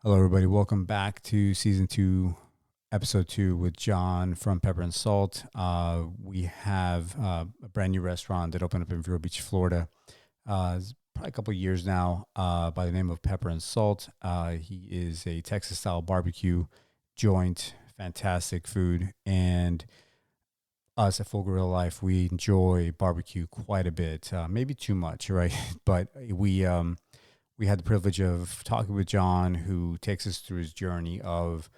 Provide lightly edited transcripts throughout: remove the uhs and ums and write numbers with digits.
Hello, everybody. Welcome back to season 2, episode 2 with John from Pepper and Salt. We have a brand new restaurant that opened up in Vero Beach, Florida. It's probably a couple of years now by the name of Pepper and Salt. He is a Texas-style barbecue joint, fantastic food. And us at Full Grill Life, we enjoy barbecue quite a bit, maybe too much, right? But we had the privilege of talking with John, who takes us through his journey of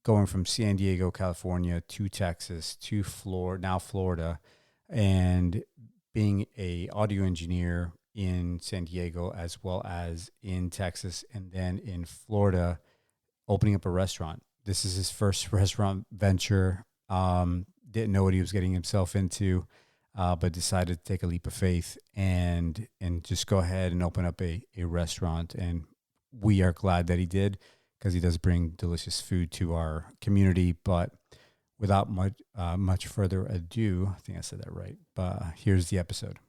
going from San Diego, California to Texas to Florida, and being a audio engineer in San Diego as well as in Texas, and then in Florida, opening up a restaurant. This is his first restaurant venture. Didn't know what he was getting himself into. But decided to take a leap of faith and just go ahead and open up a restaurant. And we are glad that he did, because he does bring delicious food to our community. But without much further ado, I think I said that right, but here's the episode.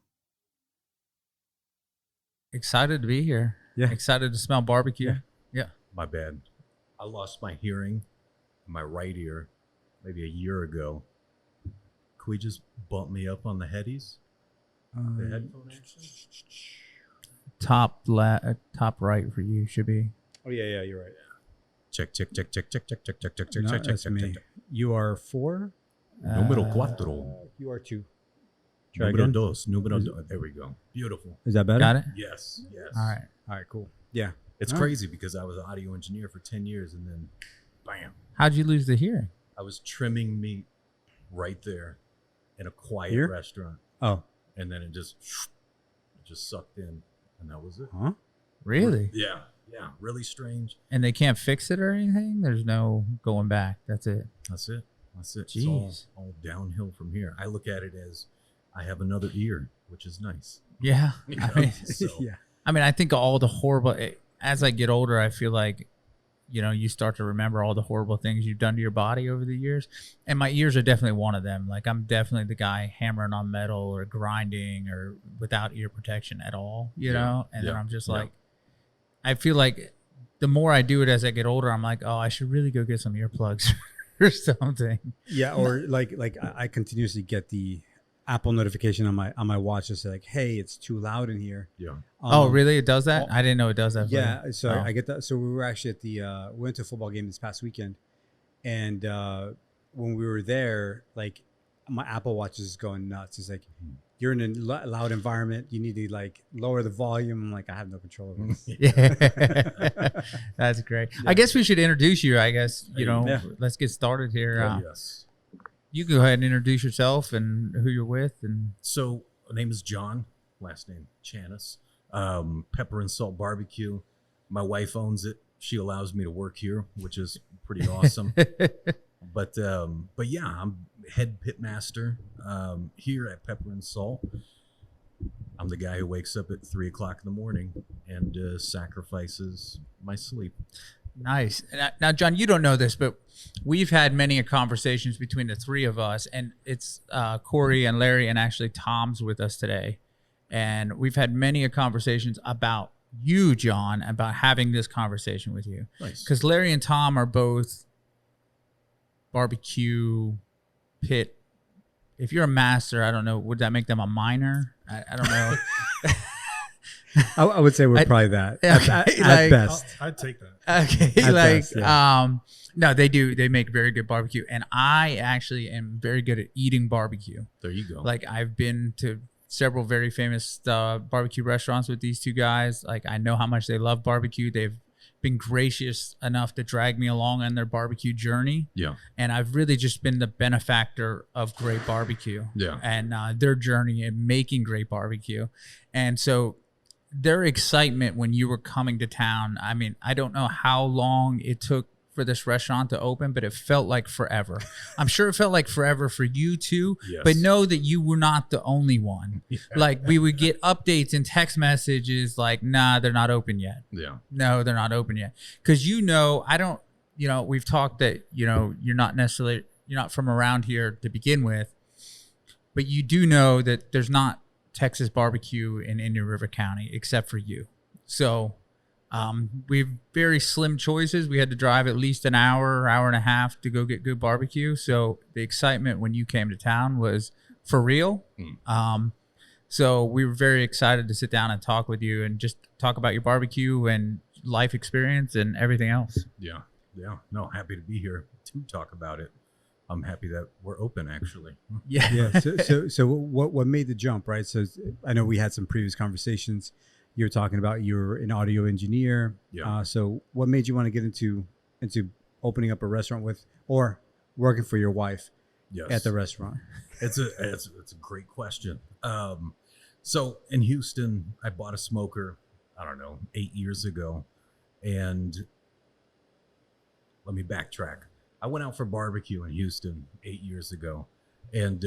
Excited to be here. Yeah. Excited to smell barbecue. Yeah. My bad. I lost my hearing in my right ear maybe a year ago. Could we just bump me up on the headies? The headphone action? Top right for you should be. Oh, yeah, you're right. Check. No, that's me. You are 4? Numero cuatro. You are 2. Numero dos. There we go. Beautiful. Is that better? Got it? Yes. All right. All right, cool. Yeah. It's crazy because I was an audio engineer for 10 years and then bam. How'd you lose the hearing? I was trimming meat right there in a quiet Here? restaurant. Oh. And then it just sucked in and that was it. Huh? Really? Yeah. Really strange. And they can't fix it or anything? There's no going back. That's it. That's it. Jeez. It's all downhill from here. I look at it as I have another ear, which is nice. Yeah. You know? Yeah. I think all the horrible, as I get older, I feel like, you start to remember all the horrible things you've done to your body over the years. And my ears are definitely one of them. Like, I'm definitely the guy hammering on metal or grinding or without ear protection at all, you know? And then I'm just like, I feel like the more I do it as I get older, I'm like, oh, I should really go get some earplugs or something. Yeah, or like I continuously get the Apple notification on my watch to say like, hey, it's too loud in here. Yeah. Oh, really? It does that? I didn't know it does that. Yeah. So Oh. I get that. So we were actually at we went to a football game this past weekend, and when we were there, like my Apple Watch is going nuts. It's like, you're in a loud environment. You need to like lower the volume. I'm like, I have no control over this. Yeah. That's great. Yeah. I guess we should introduce you. I guess, Yeah. let's get started here. Yes. You go ahead and introduce yourself and who you're with. And So, my name is John. Last name Chianis. Pepper and Salt Barbecue. My wife owns it. She allows me to work here, which is pretty awesome. But yeah, I'm head pitmaster here at Pepper and Salt. I'm the guy who wakes up at 3 o'clock in the morning and sacrifices my sleep. nice. Now, John, you don't know this, but we've had many conversations between the three of us, and it's Corey and Larry, and actually Tom's with us today. And we've had many conversations about you, John, about having this conversation with you. Nice. Because Larry and Tom are both barbecue pit. If you're a master, I don't know, would that make them a minor? I don't know. I would say we're probably that at like- best. I'd take that. Okay, At like best, yeah. no, they do. They make very good barbecue, and I actually am very good at eating barbecue. There you go. Like, I've been to several very famous barbecue restaurants with these two guys. Like, I know how much they love barbecue. They've been gracious enough to drag me along on their barbecue journey. Yeah. And I've really just been the benefactor of great barbecue. Yeah. And their journey in making great barbecue. And so their excitement when you were coming to town, I mean, I don't know how long it took for this restaurant to open, but it felt like forever. I'm sure it felt like forever for you too, Yes. but know that you were not the only one. Yeah. Like, we would get updates and text messages like, nah, they're not open yet. Yeah. No, they're not open yet. Because, I don't, we've talked that, you're not from around here to begin with, but you do know that there's not Texas barbecue in Indian River County except for you. So We have very slim choices. We had to drive at least an hour, hour and a half to go get good barbecue. So the excitement when you came to town was for real. So we were very excited to sit down and talk with you and just talk about your barbecue and life experience and everything else. Yeah. No, happy to be here to talk about it. I'm happy that we're open, actually. Yeah. So what made the jump, right? So I know we had some previous conversations. You were talking about you're an audio engineer. Yeah. So what made you want to get into opening up a restaurant with, or working for your wife at the restaurant? It's a great question. So in Houston, I bought a smoker, I don't know, 8 years ago. And let me backtrack. I went out for barbecue in Houston 8 years ago, and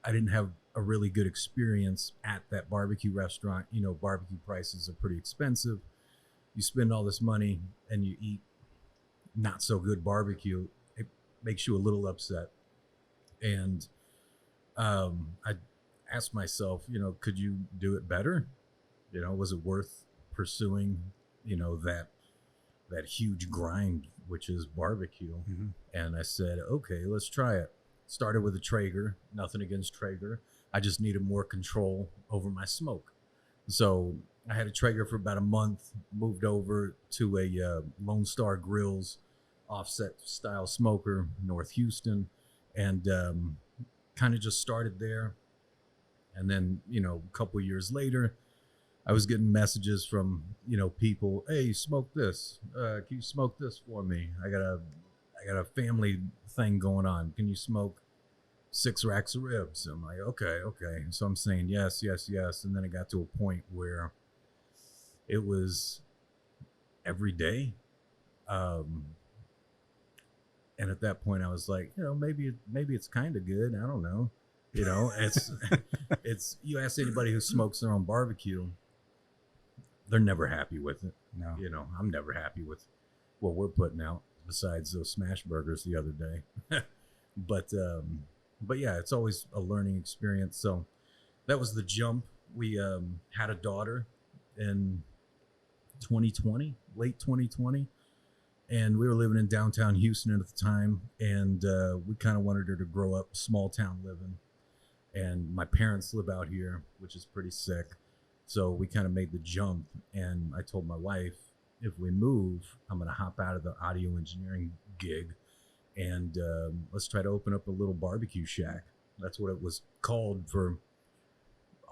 I didn't have a really good experience at that barbecue restaurant. You know, barbecue prices are pretty expensive. You spend all this money and you eat not so good barbecue. It makes you a little upset. And I asked myself, you know, could you do it better? You know, was it worth pursuing, you know, that huge grind, which is barbecue? Mm-hmm. And I said, okay, let's try it. Started with a Traeger, nothing against Traeger. I just needed more control over my smoke. So I had a Traeger for about a month, moved over to a Lone Star Grills offset style smoker, North Houston, and kind of just started there. And then, you know, a couple years later, I was getting messages from, you know, people, hey, smoke this. Can you smoke this for me? I got a family thing going on. Can you smoke 6 racks of ribs? I'm like, okay. So I'm saying yes. And then it got to a point where it was every day. And at that point I was like, you know, maybe it's kind of good. I don't know. You know, it's you ask anybody who smokes their own barbecue, they're never happy with it. No. You know, I'm never happy with what we're putting out, besides those smash burgers the other day. But yeah, it's always a learning experience. So that was the jump. We had a daughter in 2020, late 2020. And we were living in downtown Houston at the time. And we kind of wanted her to grow up small town living. And my parents live out here, which is pretty sick. So we kind of made the jump. And I told my wife, if we move, I'm going to hop out of the audio engineering gig. And let's try to open up a little barbecue shack. That's what it was called for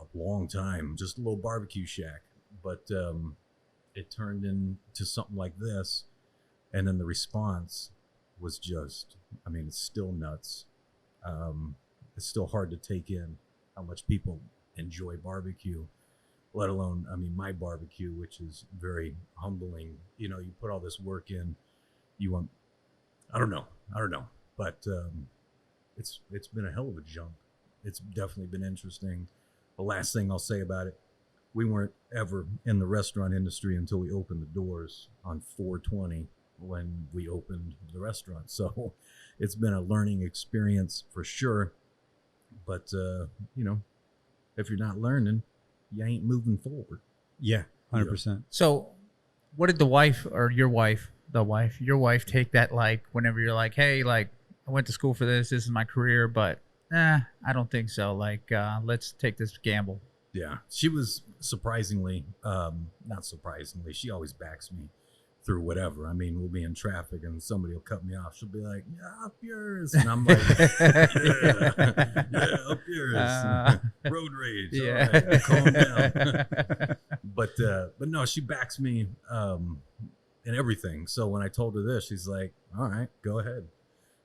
a long time, just a little barbecue shack. But it turned into something like this. And then the response was just, I mean, it's still nuts. It's still hard to take in how much people enjoy barbecue, let alone, I mean, my barbecue, which is very humbling. You know, you put all this work in, you want, I don't know, but it's been a hell of a jump. It's definitely been interesting. The last thing I'll say about it, we weren't ever in the restaurant industry until we opened the doors on 4/20 when we opened the restaurant. So it's been a learning experience for sure. But, you know, if you're not learning, you ain't moving forward. Yeah, 100%. So what did your wife take that, like, whenever you're like, hey, like, I went to school for this is my career, but I don't think so. Like, let's take this gamble. Yeah, she was surprisingly, not surprisingly, she always backs me through whatever. I mean, we'll be in traffic and somebody will cut me off. She'll be like, yeah, up yours. And I'm like, yeah, up yours. Road rage. Yeah. All right, calm down. But no, she backs me in everything. So when I told her this, she's like, all right, go ahead.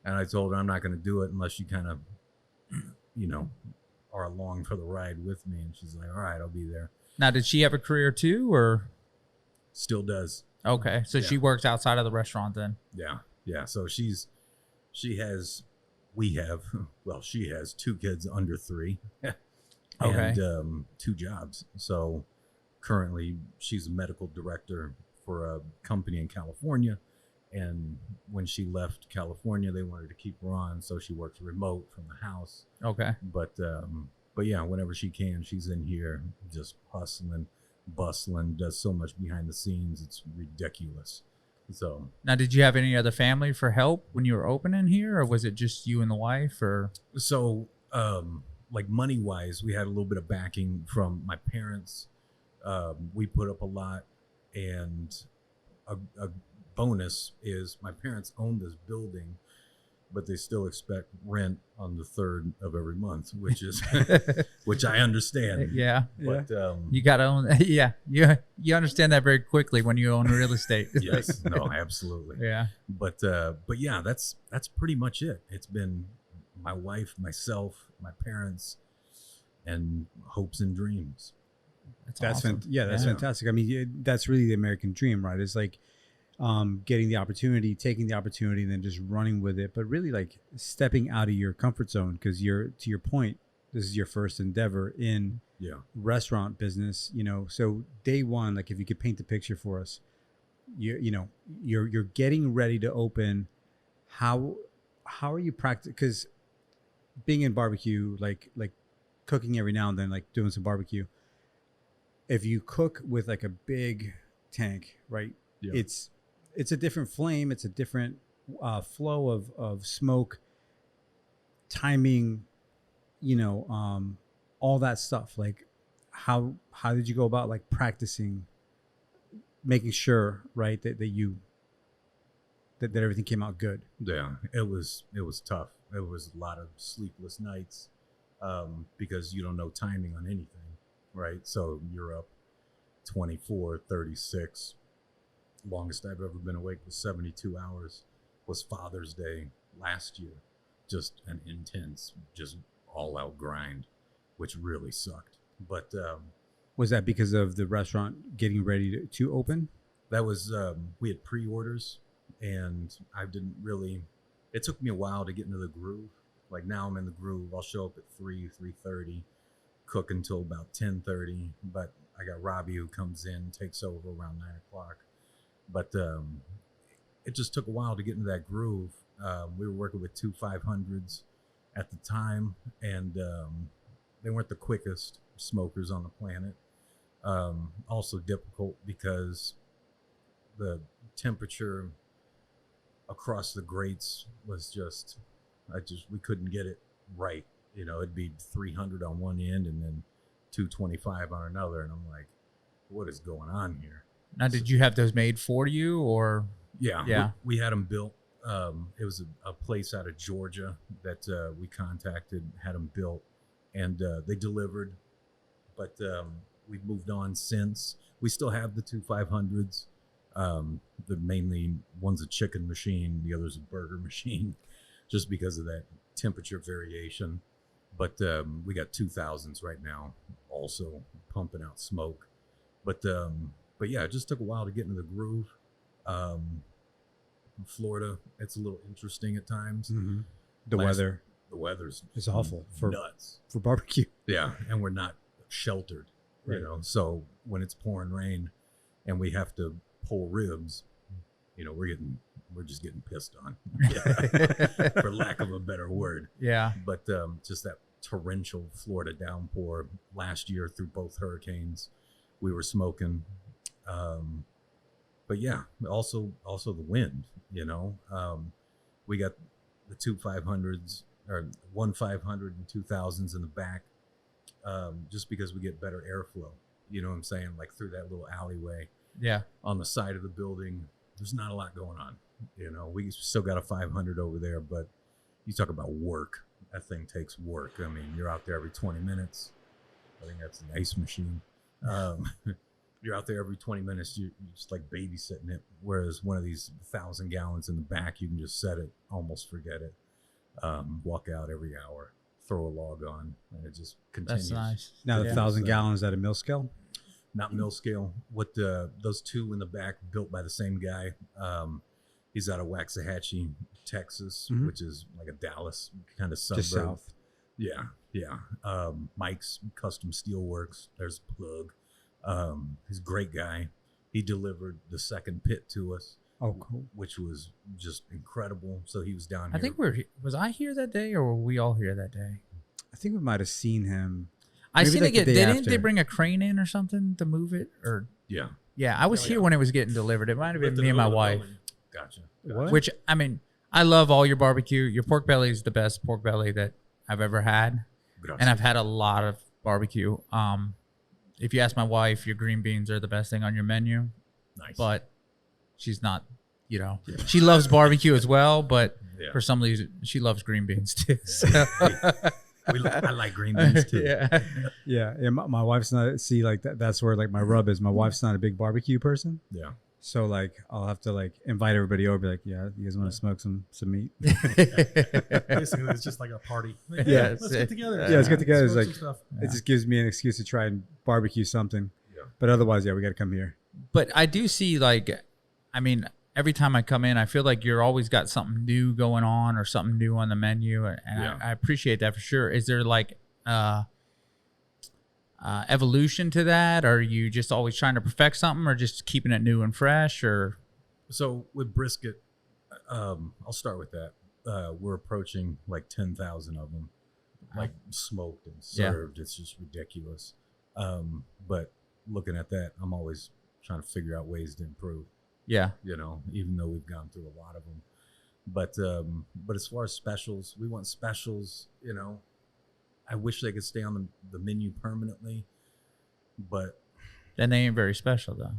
And I told her I'm not going to do it unless you kind of, you know, are along for the ride with me. And she's like, all right, I'll be there. Now, did she have a career too, or? Still does. Okay, so Yeah. She works outside of the restaurant then. Yeah. So she has 2 kids under 3 and Okay. 2 jobs. So currently she's a medical director for a company in California. And when she left California, they wanted to keep her on. So she works remote from the house. Okay. But yeah, whenever she can, she's in here just hustling. bustling, does so much behind the scenes. It's ridiculous. So Now, did you have any other family for help when you were opening here, or was it just you and the wife? Or like money wise, we had a little bit of backing from my parents. We put up a lot, and a bonus is my parents own this building, but they still expect rent on the 3rd of every month, which is which I understand. yeah, But you got to own. Yeah, you understand that very quickly when you own real estate. yes, no, absolutely. Yeah. But yeah, that's pretty much it. It's been my wife, myself, my parents, and hopes and dreams. That's awesome. that's fantastic. I mean, that's really the American dream, right? It's like getting the opportunity, taking the opportunity, and then just running with it. But really, like stepping out of your comfort zone, because to your point, this is your first endeavor in restaurant business. You know, so day one, like if you could paint the picture for us, you're getting ready to open. How are you practicing? Because being in barbecue, like cooking every now and then, like doing some barbecue. If you cook with like a big tank, right? Yeah. It's a different flame. It's a different flow of smoke, timing, all that stuff. Like how did you go about like practicing, making sure, right, that everything came out good? Yeah, it was tough. It was a lot of sleepless nights because you don't know timing on anything, right? So you're up 24, 36. Longest I've ever been awake was 72 hours. Was Father's Day last year. Just an intense, just all out grind, which really sucked. But was that because of the restaurant getting ready to open? That was we had pre-orders, and I didn't really. It took me a while to get into the groove. Like now I'm in the groove. I'll show up at 3:30, cook until about 10:30. But I got Robbie who comes in, takes over around 9:00. But it just took a while to get into that groove. We were working with 2 500s at the time, and they weren't the quickest smokers on the planet. Also difficult because the temperature across the grates was we couldn't get it right. You know, it'd be 300 on one end and then 225 on another, and I'm like, what is going on here? Now, did you have those made for you, or? Yeah. We had them built. It was a place out of Georgia that we contacted, had them built, and they delivered. But we've moved on since. We still have the 2 500s. The mainly one's a chicken machine, the other's a burger machine, just because of that temperature variation. But we got 2000s right now, also pumping out smoke. But yeah, it just took a while to get into the groove. Florida, it's a little interesting at times. Mm-hmm. The weather's it's awful for nuts for barbecue. Yeah, and we're not sheltered, right. So when it's pouring rain and we have to pull ribs, we're just getting pissed on, for lack of a better word. Yeah. But just that torrential Florida downpour last year through both hurricanes, we were smoking. But yeah, also the wind, we got the 2 500s or 1 500 and 2000s in the back, just because we get better airflow. You know what I'm saying? Like through that little alleyway. Yeah. On the side of the building, there's not a lot going on. We still got a 500 over there, but you talk about work. That thing takes work. I mean, you're out there every 20 minutes. I think that's an ice machine. You're out there every 20 minutes. You're just like babysitting it. Whereas one of these 1,000 gallons in the back, you can just set it, almost forget it. Walk out every hour, throw a log on, and it just continues. That's nice. Now the 1,000 gallons at a mill scale? Not mill scale. What those two in the back built by the same guy. He's out of Waxahachie, Texas, mm-hmm. which is like a Dallas kind of suburb. Just south. Yeah. Mike's Custom Steelworks. There's a plug. He's a great guy. He delivered the second pit to us. Oh, cool. Which was just incredible. So he was down here. I think was I here that day, or were we all here that day? I think we might have seen him. I Maybe seen like it get. the day Didn't after. they bring a crane in or something to move it? Or Yeah. yeah, I was here when it was getting delivered. It might have been me and my wife. Gotcha. What? Which I mean, I love all your barbecue. Your pork belly is the best pork belly that I've ever had, and I've had a lot of barbecue. If you ask my wife, your green beans are the best thing on your menu. Nice. But she's not. You know, she loves barbecue as well, but for some reason, she loves green beans too. So. I like green beans too. Yeah. My wife's not. See, like that's where like my rub is. My wife's not a big barbecue person. Yeah. So like I'll have to like invite everybody over. Be like, yeah, you guys want to smoke some meat? Basically, it's just like a party. Like, Yeah, let's get together. Yeah, let's get together. It's Smoke like some stuff. it just gives me an excuse to try and barbecue something. Yeah. But otherwise, yeah, we got to come here. But I do see like, I mean, every time I come in, I feel like you're always got something new going on or something new on the menu, and I appreciate that for sure. Is there like evolution to that? Or are you just always trying to perfect something, or just keeping it new and fresh? Or So with brisket, I'll start with that. We're approaching like 10,000 of them, like smoked and served. It's just ridiculous. But looking at that, I'm always trying to figure out ways to improve. yeah, You know, even though we've gone through a lot of them. But as far as specials, we want specials. You know, I wish they could stay on the menu permanently, but then they ain't very special though.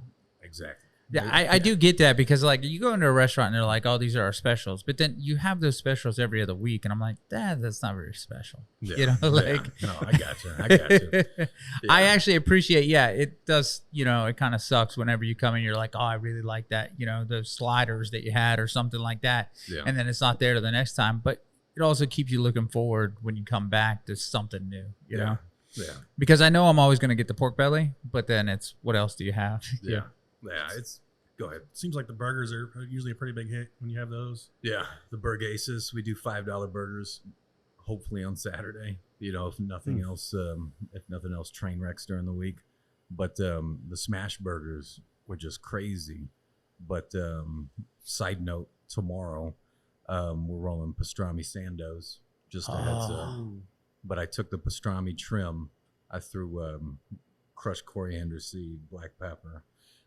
exactly. Yeah, I do get that, because like you go into a restaurant and they're like, "Oh, these are our specials," but then you have those specials every other week, and I'm like, that's not very special." Yeah. You know, like No, I got you. I actually appreciate. Yeah, it does. You know, it kind of sucks whenever you come in, you're like, "Oh, I really like that." You know, those sliders that you had or something like that, Yeah. and then it's not there to the next time. But it also keeps you looking forward when you come back to something new. You know, Yeah. because I know I'm always going to get the pork belly, but then it's what else do you have? Yeah. It's go ahead. Seems like the burgers are usually a pretty big hit when you have those. Yeah, the Burgases. We do $5 burgers, hopefully on Saturday. You know, if nothing else, train wrecks during the week. But the smash burgers were just crazy. But side note, tomorrow we're rolling pastrami sandos. Just a heads up. But I took the pastrami trim. I threw crushed coriander seed, black pepper.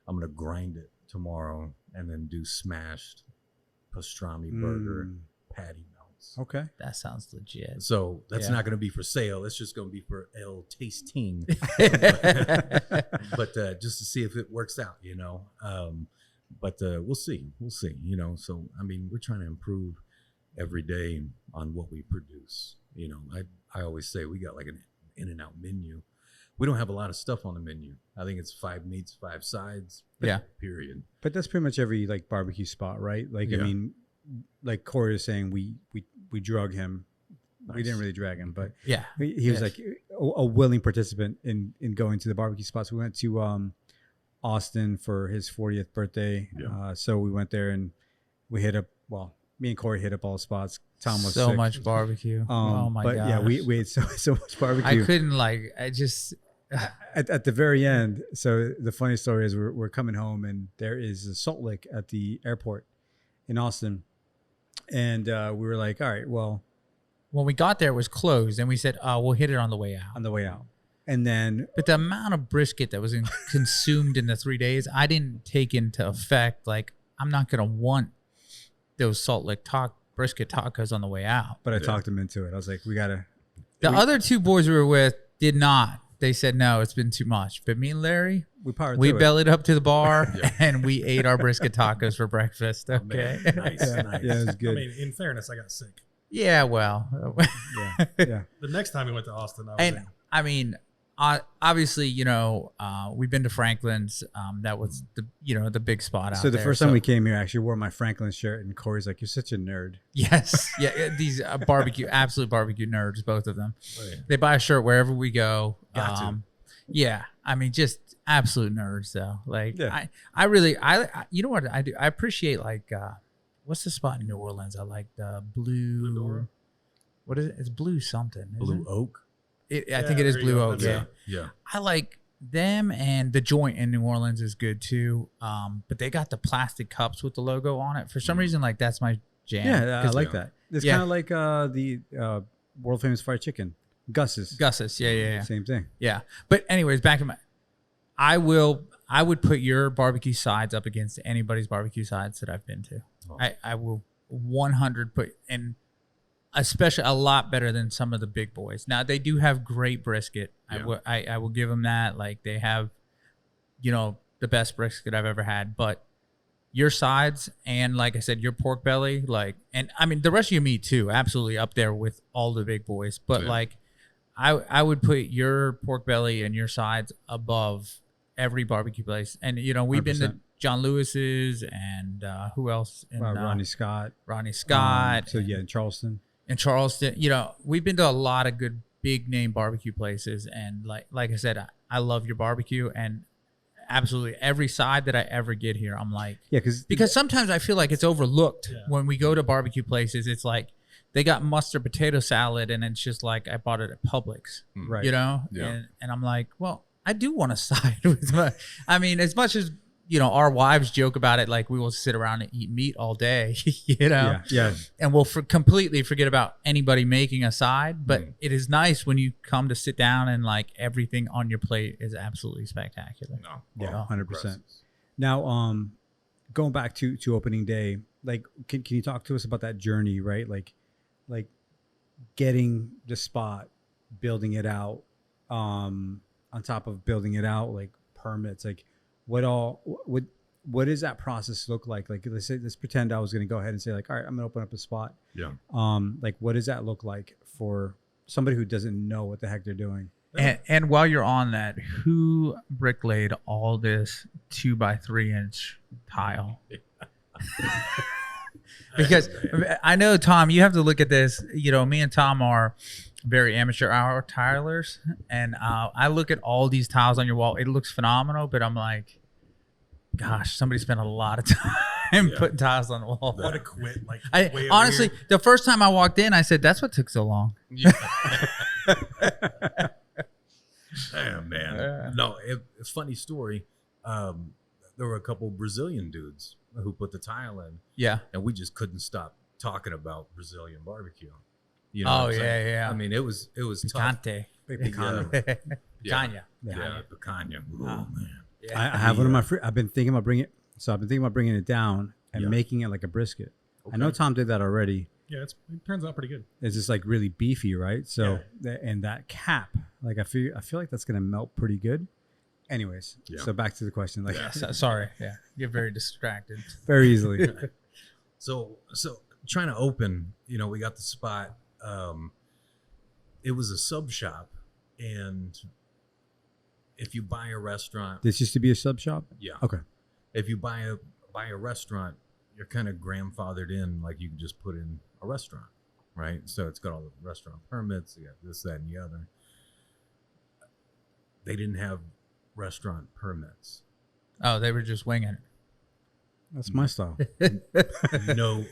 I'm gonna grind it tomorrow and then do smashed pastrami burger patty melts. Okay. That sounds legit. So that's Yeah. not going to be for sale. It's just going to be for el tasting. But just to see if it works out, you know. But we'll see. We'll see, you know. So, I mean, we're trying to improve every day on what we produce. You know, I always say we got like an in-and-out menu. We don't have a lot of stuff on the menu. I think it's 5 meats, 5 sides. Yeah. Period. But that's pretty much every like barbecue spot, right? Like I Yeah. mean, like Corey was saying, we drug him. We Nice. didn't really drag him, but Yeah. he was like a willing participant in going to the barbecue spots. We went to Austin for his 40th birthday. Yeah. So we went there and we hit up. Well, me and Corey hit up all the spots. Tom was so sick. much barbecue. Oh my but god. yeah, we ate so much barbecue. I couldn't like. I just. At the very end, so the funny story is we're coming home and there is a salt lick at the airport in Austin, and we were like, all right, well, When we got there, it was closed, and we said, "Oh, we'll hit it on the way out." on the way out, and then But the amount of brisket that was consumed in the 3 days, I didn't take into effect. Like, I'm not gonna want those Salt Lick brisket tacos on the way out. I talked him into it. I was like, we gotta. The other two boys we were with did not. They said no, it's been too much. But me and Larry, We powered we through it. bellied up to the bar and we ate our brisket tacos for breakfast. Okay. Man, nice, nice. Yeah, it was good. I mean, in fairness, I got sick. Yeah, well. yeah. The next time we went to Austin, I was And I mean, obviously, you know, we've been to Franklin's. That was the big spot out So the there. first time we came here, I actually wore my Franklin shirt, and Corey's like, "You're such a nerd." Yes, yeah, these absolute barbecue nerds, both of them. Oh, yeah. They buy a shirt wherever we go. Got to. Yeah, I mean, just absolute nerds though. Like, Yeah. I really, you know what I do? I appreciate like, what's the spot in New Orleans? I like the Blue. Door? What is it? It's Blue something. isn't Blue it? Oak. I think it is there you Blue go. Oak. That's Yeah. Yeah. I like them, and the joint in New Orleans is good too. But they got the plastic cups with the logo on it. For some reason, like that's my jam. Yeah, I 'Cause like that. It's Yeah. kind of like the world famous fried chicken. Gus's. Yeah. Same thing. Yeah. But anyways, back to my, I would put your barbecue sides up against anybody's barbecue sides that I've been to. Oh. I will 100 put, and especially a lot better than some of the big boys. Now they do have great brisket. Yeah. I will give them that. Like they have, the best brisket I've ever had, but your sides and like I said, your pork belly, like, and I mean the rest of your meat too, absolutely up there with all the big boys. But like, I would put your pork belly and your sides above every barbecue place. And we've 100%. been to John Lewis's and who else? And, Ronnie Scott. So yeah, in Charleston. In Charleston, we've been to a lot of good big name barbecue places, and like I said, I love your barbecue, and absolutely every side that I ever get here, I'm like, Yeah, because sometimes I feel like it's overlooked Yeah. when we go to barbecue places. It's like they got mustard potato salad, and it's just like I bought it at Publix, right. Yeah. and I'm like, well, I do want to side with my. I mean, as much as our wives joke about it, like we will sit around and eat meat all day, Yeah. and we'll completely forget about anybody making a side. But it is nice when you come to sit down and like everything on your plate is absolutely spectacular. No. Yeah, 100%. Aggressive. Now, going back to opening day, like, can you talk to us about that journey, right? Like getting the spot, building it out, on top of building it out, like permits, like what does that process look like? Like, let's pretend I was going to go ahead and say like, all right, I'm going to open up a spot. Yeah. Like, what does that look like for somebody who doesn't know what the heck they're doing? And while you're on that, who bricklayed all this 2x3 inch tile? Because I know, Tom, you have to look at this. Me and Tom are very amateur hour tilers, and I look at all these tiles on your wall. It looks phenomenal, but I'm like, gosh, somebody spent a lot of time putting tiles on the wall. Want to quit? Like, way honestly, over here. the first time I walked in, I said, "That's what took so long." Yeah, man. No, it's a funny story. There were a couple Brazilian dudes who put the tile in, Yeah. and we just couldn't stop talking about Brazilian barbecue. Oh, what I'm yeah, saying? yeah. I mean, it was tough. Picante. Picante. Picanha. Yeah, picanha. Oh, man. Yeah. I have one of my I've been thinking about bringing it down and Yeah. making it like a brisket. I Okay. know Tom did that already. Yeah, it turns out pretty good. It's just like really beefy, right? So and that cap, like I feel like that's gonna melt pretty good. Anyways, Yeah. so back to the question, like Sorry. Yeah. You're very distracted. very easily. So trying to open, we got the spot. It was a sub shop, and if you buy a restaurant, This used to be a sub shop. yeah, Okay. if you buy a restaurant, you're kind of grandfathered in, like you can just put in a restaurant, right? So it's got all the restaurant permits, you got this, that, and the other. They didn't have restaurant permits. Oh, they were just winging it. That's my style. No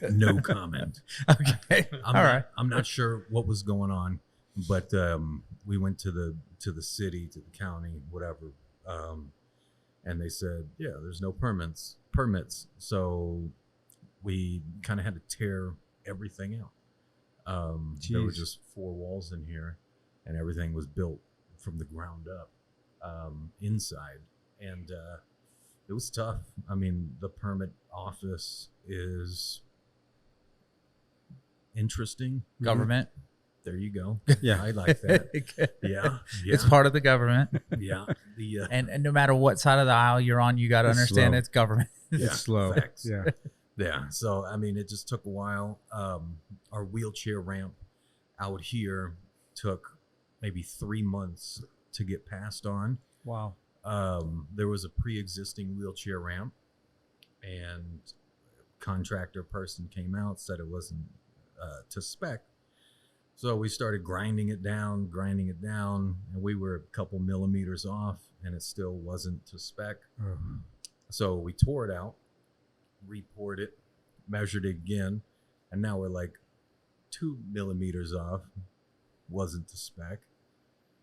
comment. Okay. All right. I'm not sure what was going on, but we went to the city, to the county, whatever, and they said, yeah, there's no permits. So we kind of had to tear everything out. There were Jeez. just 4 walls in here, and everything was built from the ground up inside, and it was tough. I mean, the permit office is interesting. Government. There you go. Yeah. I like that. Yeah. It's part of the government. Yeah. The And no matter what side of the aisle you're on, you got to It's understand slow. it's government. yeah, It's slow. facts. Yeah. Yeah. So I mean, it just took a while. Our wheelchair ramp out here took maybe 3 months to get passed on. Wow. There was a pre-existing wheelchair ramp, and contractor person came out, said it wasn't to spec. So we started grinding it down, and we were a couple millimeters off, and it still wasn't to spec. Ugh. So we tore it out, re-poured it, measured it again, and now we're like 2 millimeters off. Wasn't to spec.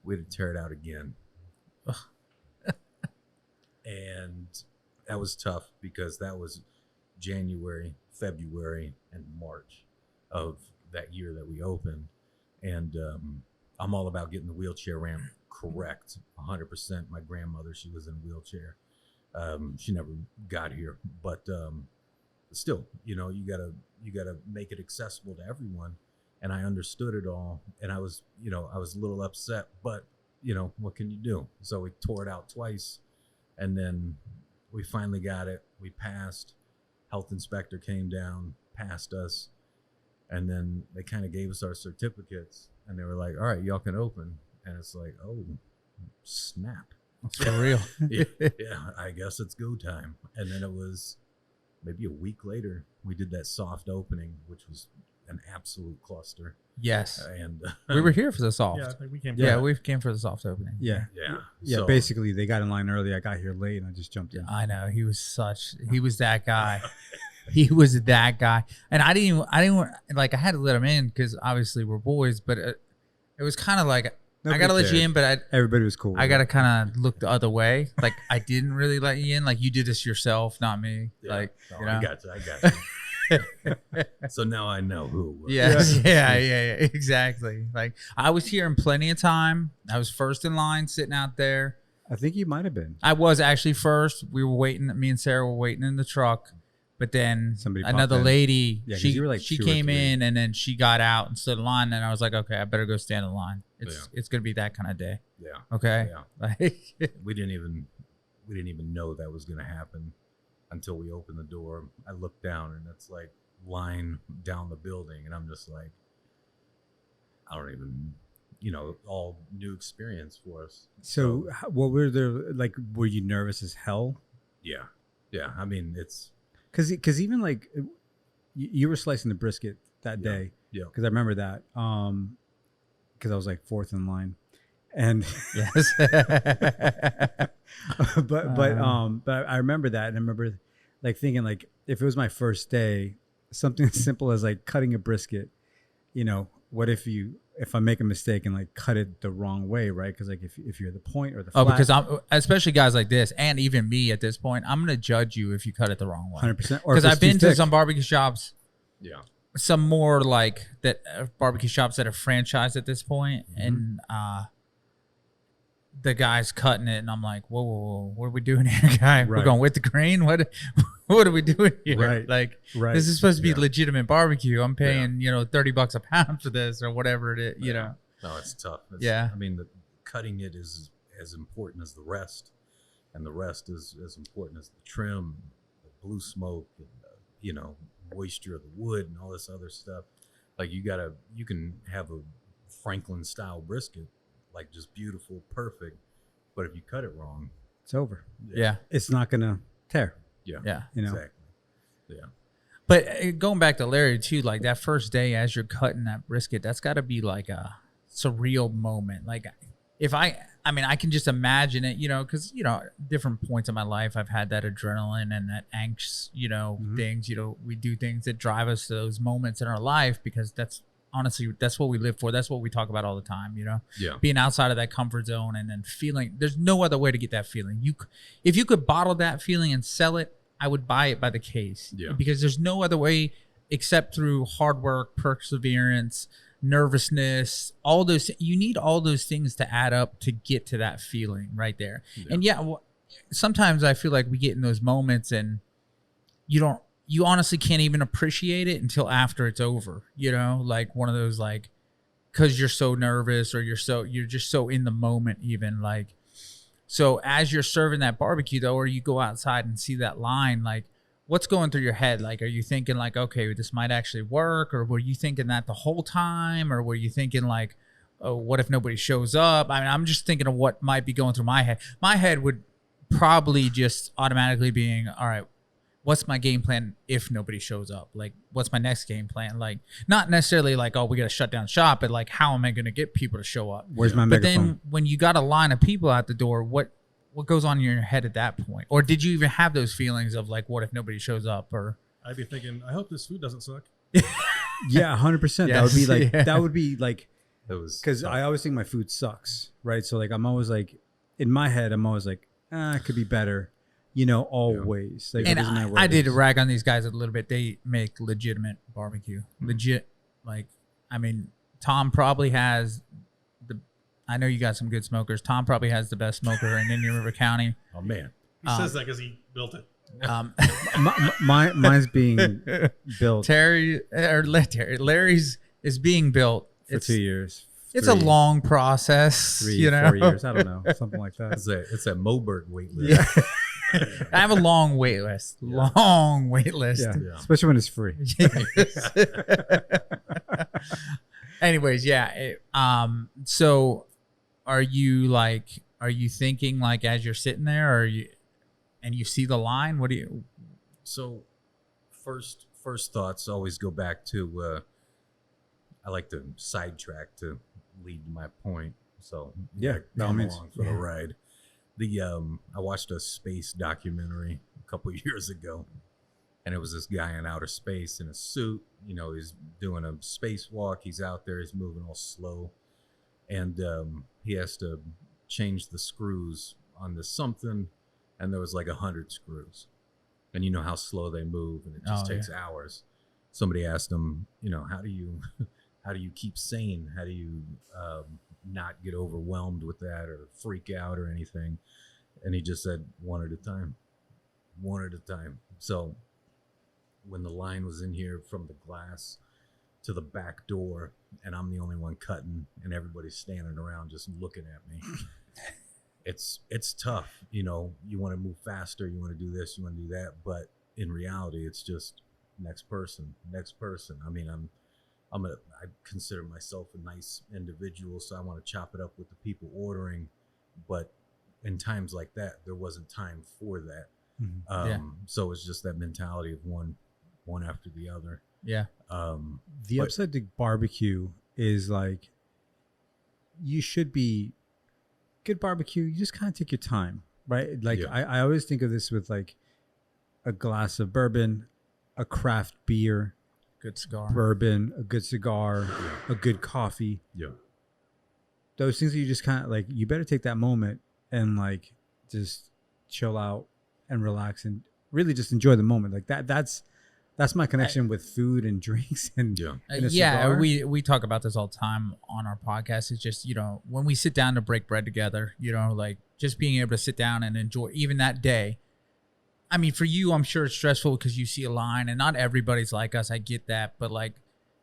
We had to tear it out again. And that was tough because that was January, February, and March of that year that we opened. And I'm all about getting the wheelchair ramp correct, 100%. My grandmother, she was in a wheelchair. She never got here, but still, you gotta make it accessible to everyone. And I understood it all, and I was a little upset, but what can you do? So we tore it out twice, and then we finally got it. We passed. Health inspector came down, passed us, and then they kind of gave us our certificates, and they were like, all right, y'all can open. And it's like, oh, snap. For real. Yeah, I guess it's go time. And then it was maybe a week later, we did that soft opening, which was an absolute cluster. Yes. And we were here for the soft. Yeah, I think we came. Yeah, we came for the soft opening. Yeah. yeah. So, basically, they got in line early. I got here late, and I just jumped in. I know. He was that guy. He was that guy. And I didn't like, I had to let him in because obviously we're boys, but it was kind of like, I got to let you in, but everybody was cool. I got to kind of look the other way. Like, I didn't really let you in. Like, you did this yourself, not me. Yeah. Like, I got you. So now I know who it was. Yes. Yeah, exactly. Like, I was here in plenty of time. I was first in line sitting out there. I think you might have been. I was actually first. We were waiting. Me and Sarah were waiting in the truck. But then another lady, she came in and then she got out and stood in line. And I was like, okay, I better go stand in line. It's going to be that kind of day. Yeah. Okay. Yeah. Like, we didn't even know that was going to happen until we opened the door. I looked down and it's like line down the building. And I'm just like, I don't even, all new experience for us. So what were there, like, were you nervous as hell? Yeah. Yeah. I mean, it's, Because even like you were slicing the brisket that day. Yeah. Because I remember that. Because I was like fourth in line, and yes. but I remember that, and I remember like thinking like if it was my first day, something as simple as like cutting a brisket. What if I make a mistake and like cut it the wrong way, right? Because like if you're the point or the flat, because especially guys like this, and even me at this point, I'm gonna judge you if you cut it the wrong way. 100%. Because I've been to some barbecue shops, some more like that barbecue shops that are franchised at this point, and the guy's cutting it, and I'm like, whoa, what are we doing here, guy? Right. We're going with the grain. What are we doing here? Right. Like, this is supposed to be legitimate barbecue. I'm paying, $30 a pound for this or whatever it is, No, it's tough. I mean, the cutting it is as important as the rest, and the rest is as important as the trim, the blue smoke, and moisture of the wood and all this other stuff. Like you can have a Franklin style brisket, like just beautiful, perfect, but if you cut it wrong, it's over. Yeah. It's not gonna tear. Yeah. Exactly. Yeah. But going back to Larry too, like that first day as you're cutting that brisket, that's got to be like a surreal moment. Like if I can just imagine it, because different points in my life I've had that adrenaline and that angst, things. We do things that drive us to those moments in our life because that's what we live for. That's what we talk about all the time. Being outside of that comfort zone and then feeling. There's no other way to get that feeling. If you could bottle that feeling and sell it, I would buy it by the case. Yeah. Because there's no other way except through hard work, perseverance, nervousness, all those. You need all those things to add up to get to that feeling right there. Yeah. And sometimes I feel like we get in those moments and you honestly can't even appreciate it until after it's over. Like one of those, like, because you're so nervous or you're just so in the moment even, like. So as you're serving that barbecue though, or you go outside and see that line, like what's going through your head? Like, are you thinking like, okay, this might actually work? Or were you thinking that the whole time? Or were you thinking like, oh, what if nobody shows up? I mean, I'm just thinking of what might be going through my head. My head would probably just automatically being, all right, what's my game plan if nobody shows up? Like, what's my next game plan? Like, not necessarily like, oh, we got to shut down shop, but like, how am I going to get people to show up? Where's my megaphone? But then when you got a line of people out the door, what goes on in your head at that point? Or did you even have those feelings of like, what if nobody shows up? Or I'd be thinking, I hope this food doesn't suck. Yeah, 100%. Yes. That would be like, that would be like, It because I always think my food sucks, right? So like, I'm always like, in my head, I'm always like, it could be better. Always. Like, and it doesn't matter what I it did is. rag on these guys a little bit. They make legitimate barbecue. Legit. Like, I mean, Tom probably has the I know you got some good smokers. Tom probably has the best smoker in Indian River County. Oh man, He says that because he built it. Mine's being built Larry's is being built. for 2 years. It's a long process. 4 years. I don't know, something like that. it's that Moberg wait list. Yeah. I have a long wait list. Yeah. Long wait list. Yeah. Yeah. Especially when it's free. Anyways, yeah. So are you thinking like as you're sitting there, and you see the line? What do you? So, first thoughts always go back to. I like to sidetrack to lead to my point. So Yeah, by all come means. along for the ride. I watched a space documentary a couple of years ago, and it was this guy in outer space in a suit. You know, he's doing a spacewalk. He's out there. He's moving all slow, and he has to change the screws on this something, and there was like 100 screws, and you know how slow they move, and it just takes hours. Somebody asked him, you know, how do you keep sane? How do you not get overwhelmed with that or freak out or anything? And he just said, one at a time. So when the line was in here from the glass to the back door, and I'm the only one cutting, and everybody's standing around just looking at me, it's tough. You know, you want to move faster, you want to do this, you want to do that, but in reality, it's just next person. I mean, I consider myself a nice individual, so I want to chop it up with the people ordering, but in times like that, there wasn't time for that. So it's just that mentality of one after the other. Yeah. The upside to barbecue is like, you should be good barbecue. You just kind of take your time, right? Like I always think of this with like a glass of bourbon, a craft beer, Good cigar. bourbon, a good cigar, a good coffee. Yeah. Those things that you just kind of like, you better take that moment and like just chill out and relax and really just enjoy the moment. Like that's my connection with food and drinks and and a cigar. we talk about this all the time on our podcast. It's just, you know, when we sit down to break bread together, you know, like just being able to sit down and enjoy even that day. I mean, for you, I'm sure it's stressful because you see a line, and not everybody's like us. I get that, but like,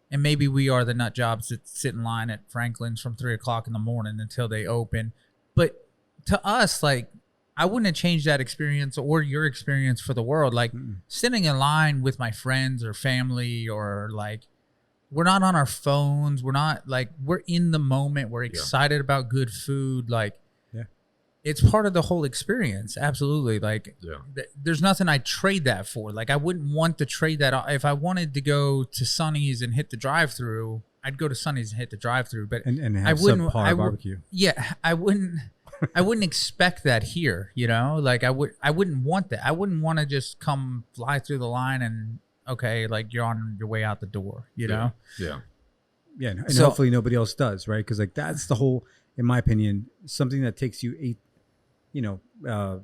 and maybe we are the nut jobs that sit in line at Franklin's from 3:00 in the morning until they open. But to us, like, I wouldn't have changed that experience or your experience for the world. Like sitting in line with my friends or family, or like, we're not on our phones. We're not like, we're in the moment. We're excited about good food. Like, it's part of the whole experience. Absolutely. Like there's nothing I'd trade that for. Like I wouldn't want to trade that. If I wanted to go to Sonny's and hit the drive-through, I'd go to Sonny's and hit the drive-through, but and have subpar barbecue. Yeah. I wouldn't expect that here, you know, like I wouldn't want that. I wouldn't want to just come fly through the line and okay, like you're on your way out the door, you know? Yeah. Yeah. And hopefully nobody else does. Right. Cause like, that's the whole, in my opinion, something that takes you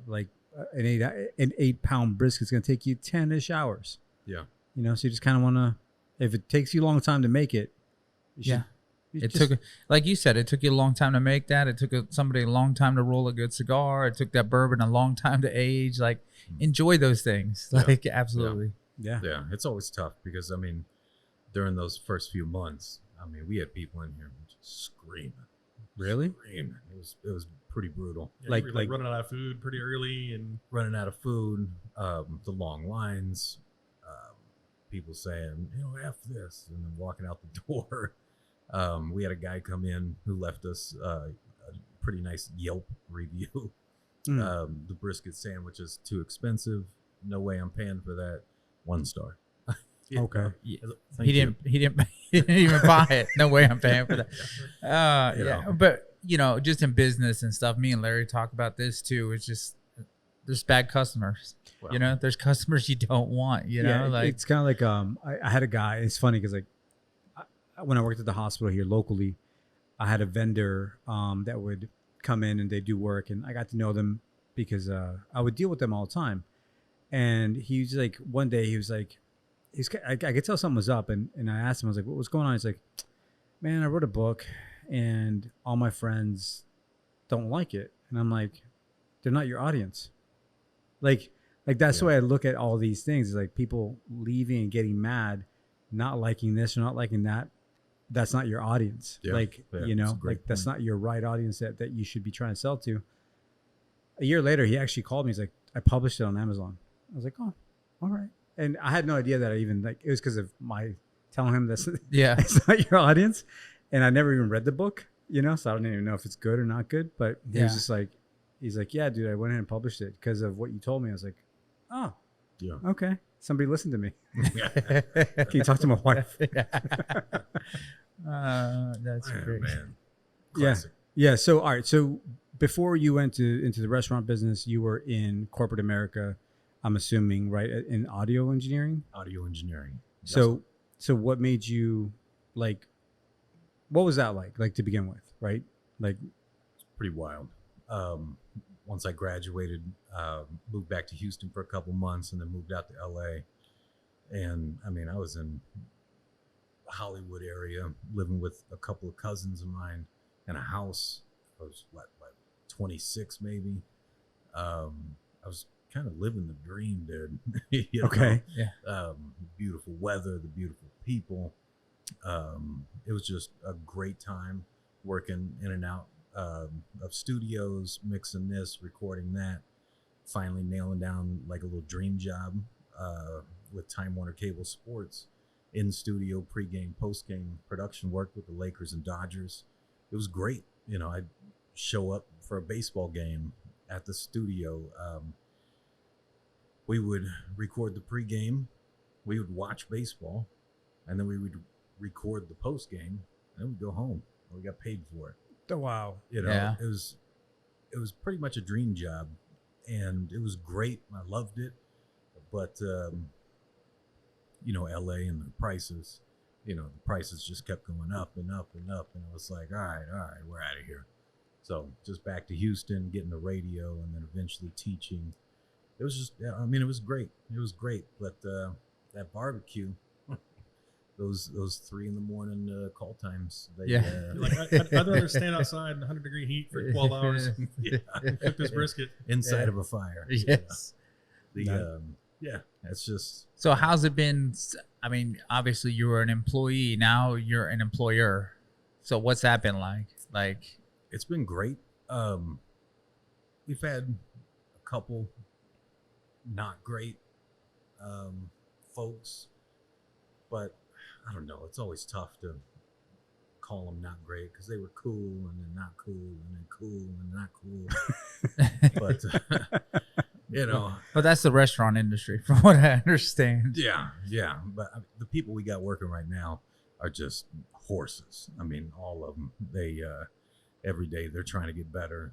like an 8-pound brisket is going to take you 10-ish hours. Yeah. You know, so you just kind of want to, if it takes you a long time to make it. Took, like you said, it took you a long time to make that. It took somebody a long time to roll a good cigar. It took that bourbon a long time to age. Like, enjoy those things. Like, absolutely. Yeah. It's always tough because, I mean, during those first few months, I mean, we had people in here just screaming. Really? Screaming. It was pretty brutal. Yeah, like running out of food pretty early and running out of food, the long lines, people saying, you know, F this, and then walking out the door. We had a guy come in who left us a pretty nice Yelp review. The brisket sandwich is too expensive. No way I'm paying for that. 1 star. Okay. Yeah. He didn't even buy it. No way I'm paying for that. But you know, just in business and stuff, me and Larry talk about this too. It's just there's bad customers. Well, you know, there's customers you don't want. You know, like it's kind of like I had a guy. It's funny because like when I worked at the hospital here locally, I had a vendor that would come in and they do work, and I got to know them because I would deal with them all the time. And he was like, one day he was like, I could tell something was up, and I asked him, I was like, what was going on? He's like, man, I wrote a book and all my friends don't like it. And I'm like, they're not your audience. Like that's the way I look at all these things. Is like people leaving and getting mad, not liking this or not liking that. That's not your audience. Yeah. Like, Yeah, you that's a know, great like that's point. not your right audience that you should be trying to sell to. A year later, he actually called me. He's like, I published it on Amazon. I was like, oh, all right. And I had no idea that I even like, it was because of my telling him that's Yeah. it's not your audience. And I never even read the book, you know, so I don't even know if it's good or not good. But he was just like, he's like, yeah, dude, I went ahead and published it because of what you told me. I was like, oh, Yeah. okay. Somebody listened to me. Can you talk to my wife? That's Oh, great. man. Yeah. Classic. Yeah. So, all right. So before you went into the restaurant business, you were in corporate America, I'm assuming, right? In audio engineering. Audio engineering. So what made you like, what was that like to begin with? Right. Like, Pretty wild. Once I graduated, moved back to Houston for a couple months and then moved out to LA. And I mean, I was in the Hollywood area living with a couple of cousins of mine in a house. I was like 26 maybe. I was kind of living the dream, dude. You know? okay. Beautiful weather, the beautiful people. It was just a great time working in and out of studios, mixing this, recording that, finally nailing down like a little dream job with Time Warner Cable Sports, in studio, pregame, postgame production work with the Lakers and Dodgers. It was great. You know, I'd show up for a baseball game at the studio. We would record the pregame, we would watch baseball, and then we would record the postgame, and then we'd go home. We got paid for it. Oh, wow. You know, Yeah. it was pretty much a dream job, and it was great. I loved it, but you know, LA and the prices, the prices just kept going up and up and up, and it was like, all right, we're out of here. So just back to Houston, getting the radio, and then eventually teaching. It was just, I mean, it was great. It was great, but that barbecue. Those 3 a.m. Call times. They, Yeah. Like, I'd rather stand outside in 100-degree heat for 12 hours yeah, and cook this brisket. inside Yeah. of a fire. Yes. Yeah, it's just. So how's it been? I mean, obviously you were an employee. Now you're an employer. So what's that been like? Like, It's been great. We've had a couple not great folks, but I don't know. It's always tough to call them not great because they were cool and then not cool and then cool and not cool. But but that's the restaurant industry, from what I understand. yeah. But the people we got working right now are just horses. I mean, all of them. They every day they're trying to get better.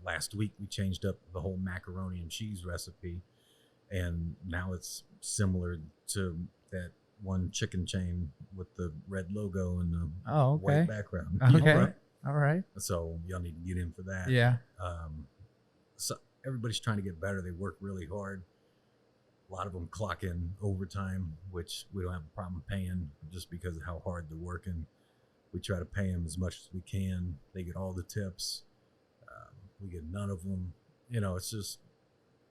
Last week we changed up the whole macaroni and cheese recipe, and now it's similar to that one chicken chain with the red logo and the white background. Okay. All right. So y'all need to get in for that. Yeah. So everybody's trying to get better. They work really hard. A lot of them clock in overtime, which we don't have a problem paying just because of how hard they're working. We try to pay them as much as we can. They get all the tips. We get none of them. It's just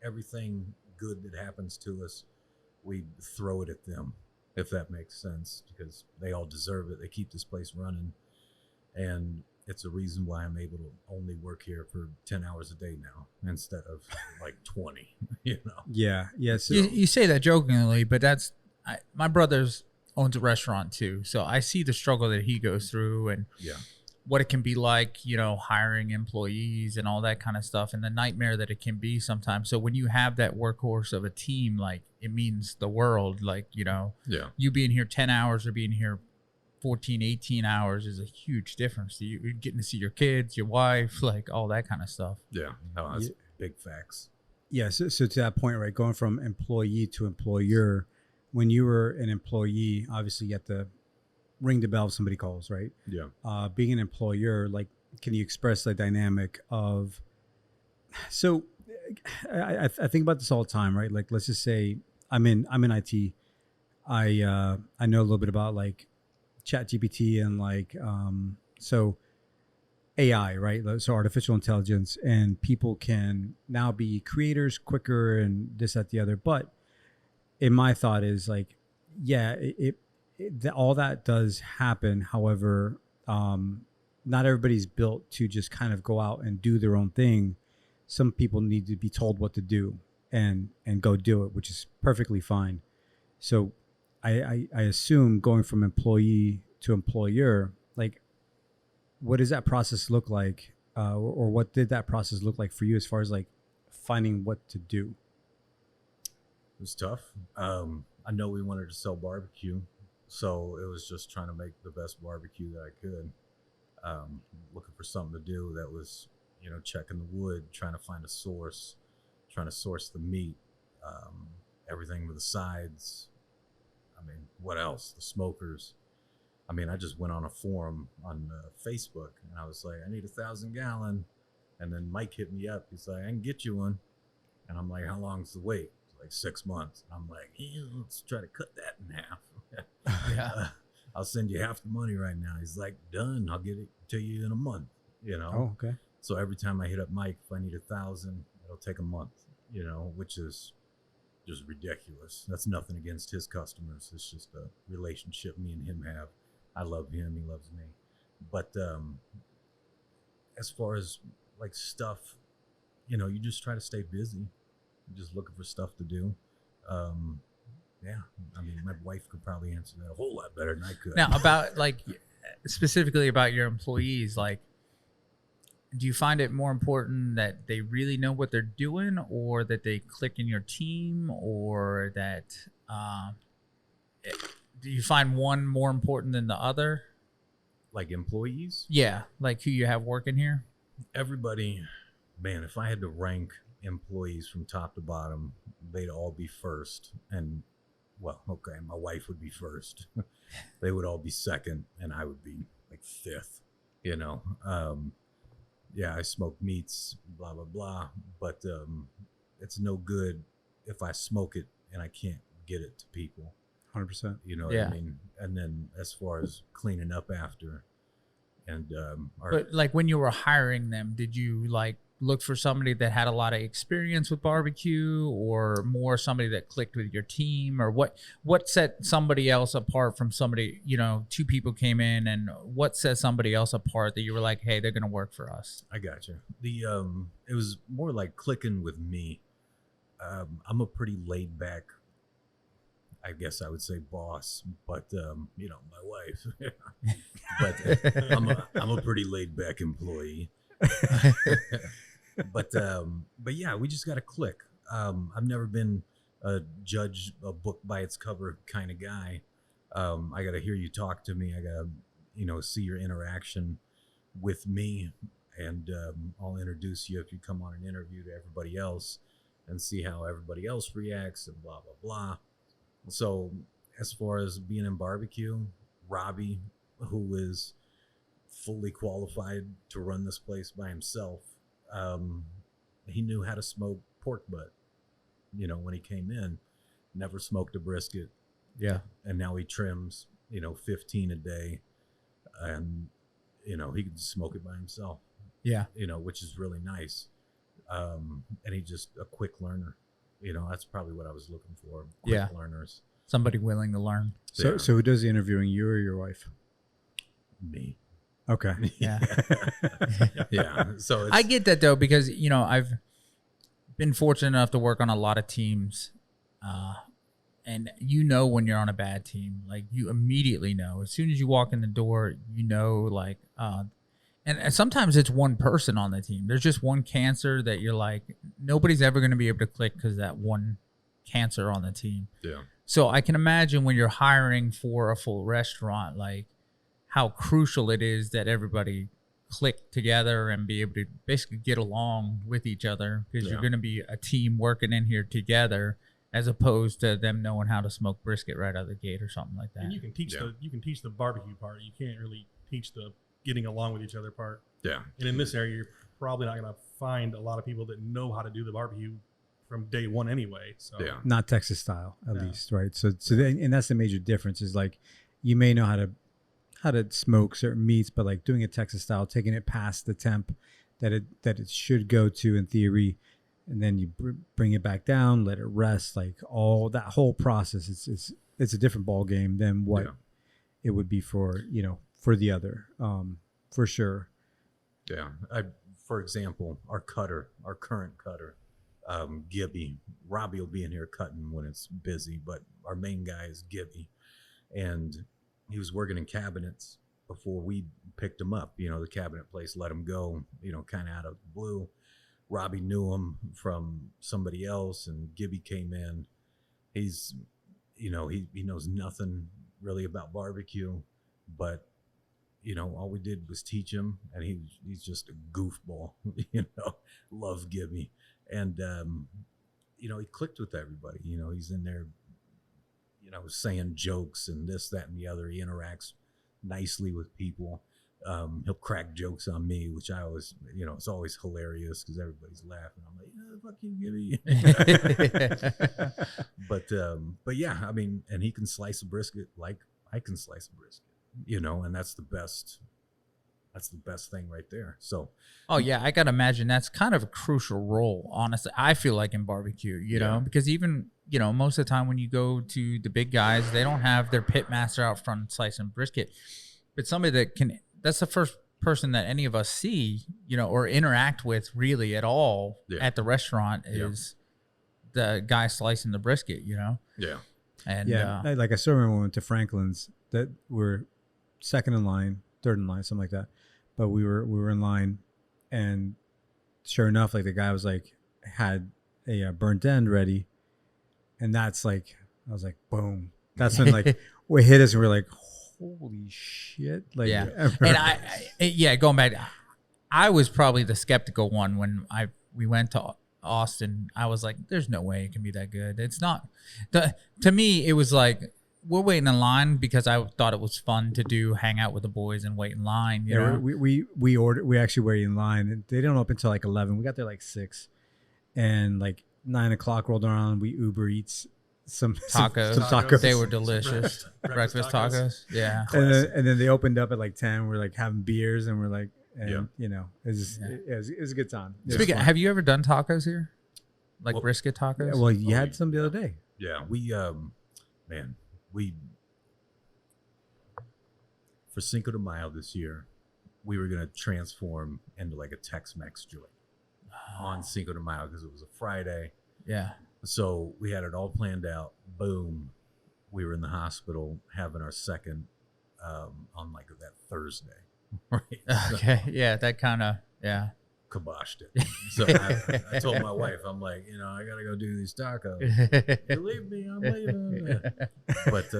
everything good that happens to us, we throw it at them, if that makes sense, because they all deserve it. They keep this place running. And it's a reason why I'm able to only work here for 10 hours a day now instead of like 20, Yeah. Yeah. So, You say that jokingly, but my brother's owns a restaurant too. So I see the struggle that he goes through and yeah. what it can be like, hiring employees and all that kind of stuff, and the nightmare that it can be sometimes. So when you have that workhorse of a team, like, it means the world. Like, Yeah. you being here 10 hours or being here 14, 18 hours is a huge difference. You're getting to see your kids, your wife, like all that kind of stuff. Yeah. No, that's big facts. yeah. So to that point, right, going from employee to employer, when you were an employee, obviously you have to ring the bell if somebody calls, right? Yeah. Being an employer, like, can you express the dynamic of, so I think about this all the time, right? Like, let's just say I'm in IT. I know a little bit about like ChatGPT and like So AI, right? So artificial intelligence, and people can now be creators quicker and this, that, the other. But in my thought is like, yeah, all that does happen. However, not everybody's built to just kind of go out and do their own thing. Some people need to be told what to do and go do it, which is perfectly fine. So I assume going from employee to employer, like, what does that process look like? Or what did that process look like for you as far as like finding what to do? It was tough. I know we wanted to sell barbecue, so it was just trying to make the best barbecue that I could. Looking for something to do that was, checking the wood, trying to find a source, trying to source the meat, everything with the sides. I mean, what else? The smokers. I mean, I just went on a forum on Facebook, and I was like, I need 1,000 gallon. And then Mike hit me up. He's like, I can get you one. And I'm like, how long's the wait? Like 6 months. I'm like, let's try to cut that in half. Yeah. I'll send you half the money right now. He's like, done. I'll get it to you in a month. Oh, okay. So every time I hit up Mike, if I need 1,000, it'll take a month. Which is just ridiculous. That's nothing against his customers. It's just a relationship me and him have. I love him. He loves me. But as far as like stuff, you just try to stay busy. You're just looking for stuff to do. Yeah. I mean, my wife could probably answer that a whole lot better than I could. Now, about like specifically about your employees, like, do you find it more important that they really know what they're doing, or that they click in your team, or that do you find one more important than the other? Like employees? Yeah, like who you have working here. Everybody, man, if I had to rank employees from top to bottom, they'd all be first. And, well, okay, my wife would be first. They would all be second, and I would be like fifth, Yeah, I smoke meats, blah, blah, blah. But it's no good if I smoke it and I can't get it to people. 100%. You know what I mean? And then as far as cleaning up after, and but like when you were hiring them, did you like look for somebody that had a lot of experience with barbecue, or more somebody that clicked with your team, or what set somebody else apart from somebody? Two people came in, and what set somebody else apart that you were like, hey, they're gonna work for us? I got you. It was more like clicking with me. I'm a pretty laid back, I guess I would say, boss, but my wife. But I'm a pretty laid back employee. But yeah, we just got to click. I've never been a judge a book by its cover kind of guy. I got to hear you talk to me. I got to see your interaction with me, and I'll introduce you if you come on an interview to everybody else, and see how everybody else reacts, and blah blah blah. So as far as being in barbecue, Robbie, who is fully qualified to run this place by himself, he knew how to smoke pork butt. When he came in, never smoked a brisket. Yeah. And now he trims, 15 a day, and he can smoke it by himself. Yeah. Which is really nice. And he's just a quick learner. That's probably what I was looking for. Quick learners. Somebody willing to learn. So who does the interviewing, you or your wife? Me. Okay. Yeah. Yeah. So I get that though, because I've been fortunate enough to work on a lot of teams, and when you're on a bad team, like you immediately know as soon as you walk in the door, like, and sometimes it's one person on the team. There's just one cancer that you're like, nobody's ever going to be able to click because that one cancer on the team. Yeah. So I can imagine when you're hiring for a full restaurant, like how crucial it is that everybody click together and be able to basically get along with each other, because you're going to be a team working in here together, as opposed to them knowing how to smoke brisket right out of the gate or something like that. And you can teach the barbecue part. You can't really teach the getting along with each other part. Yeah. And in this area, you're probably not going to find a lot of people that know how to do the barbecue from day one anyway. So not Texas style, at least, right? So and that's the major difference, is like you may know how to how to smoke certain meats, but like doing it Texas style, taking it past the temp that it should go to in theory, and then you bring it back down, let it rest. Like all that whole process, it's a different ball game than what it would be for for the other, for sure. Yeah. For example, our current cutter, Gibby. Robbie will be in here cutting when it's busy, but our main guy is Gibby, and he was working in cabinets before we picked him up. The cabinet place let him go, kind of out of the blue. Robbie knew him from somebody else, and Gibby came in. He's, he knows nothing really about barbecue, but all we did was teach him, and he's just a goofball. Love Gibby, and he clicked with everybody. He's in there, saying jokes and this, that, and the other. He interacts nicely with people. He'll crack jokes on me, which I always, it's always hilarious because everybody's laughing. I'm like, fuck you, Gibby. But yeah, I mean, and he can slice a brisket like I can slice a brisket, and that's the best thing right there. So, oh yeah, I gotta imagine that's kind of a crucial role. Honestly, I feel like in barbecue, you know, because even most of the time when you go to the big guys, they don't have their pit master out front slicing brisket, but somebody that can. That's the first person that any of us see, or interact with really at all at the restaurant is the guy slicing the brisket, Yeah. And like I still remember when we went to Franklin's that we're second in line, third in line, something like that. But we were in line, and sure enough, like the guy was like had a burnt end ready, and that's like I was like, boom. That's when like what hit us, and we're like, holy shit! Like and going back, I was probably the skeptical one when we went to Austin. I was like, there's no way it can be that good. It's not. To me, it was like we're waiting in line because I thought it was fun to hang out with the boys and wait in line. You know? We actually waited in line, and they don't open until like 11. We got there like 6, and like 9 o'clock rolled around. We Uber Eats some tacos. They were delicious. Breakfast tacos. Yeah. And then they opened up at like 10. We're like having beers, and we're like, it was a good time. Speaking, have you ever done tacos here? Like brisket tacos? Yeah, well, you had some the other day. Yeah, we for Cinco de Mayo this year, we were gonna transform into like a Tex-Mex joint on Cinco de Mayo because it was a Friday. Yeah. So we had it all planned out. Boom, we were in the hospital having our second on like that Thursday. Right. Okay. Yeah, that kind of kiboshed it. So I told my wife, I'm like, I gotta go do these tacos. You leave me, I'm leaving. But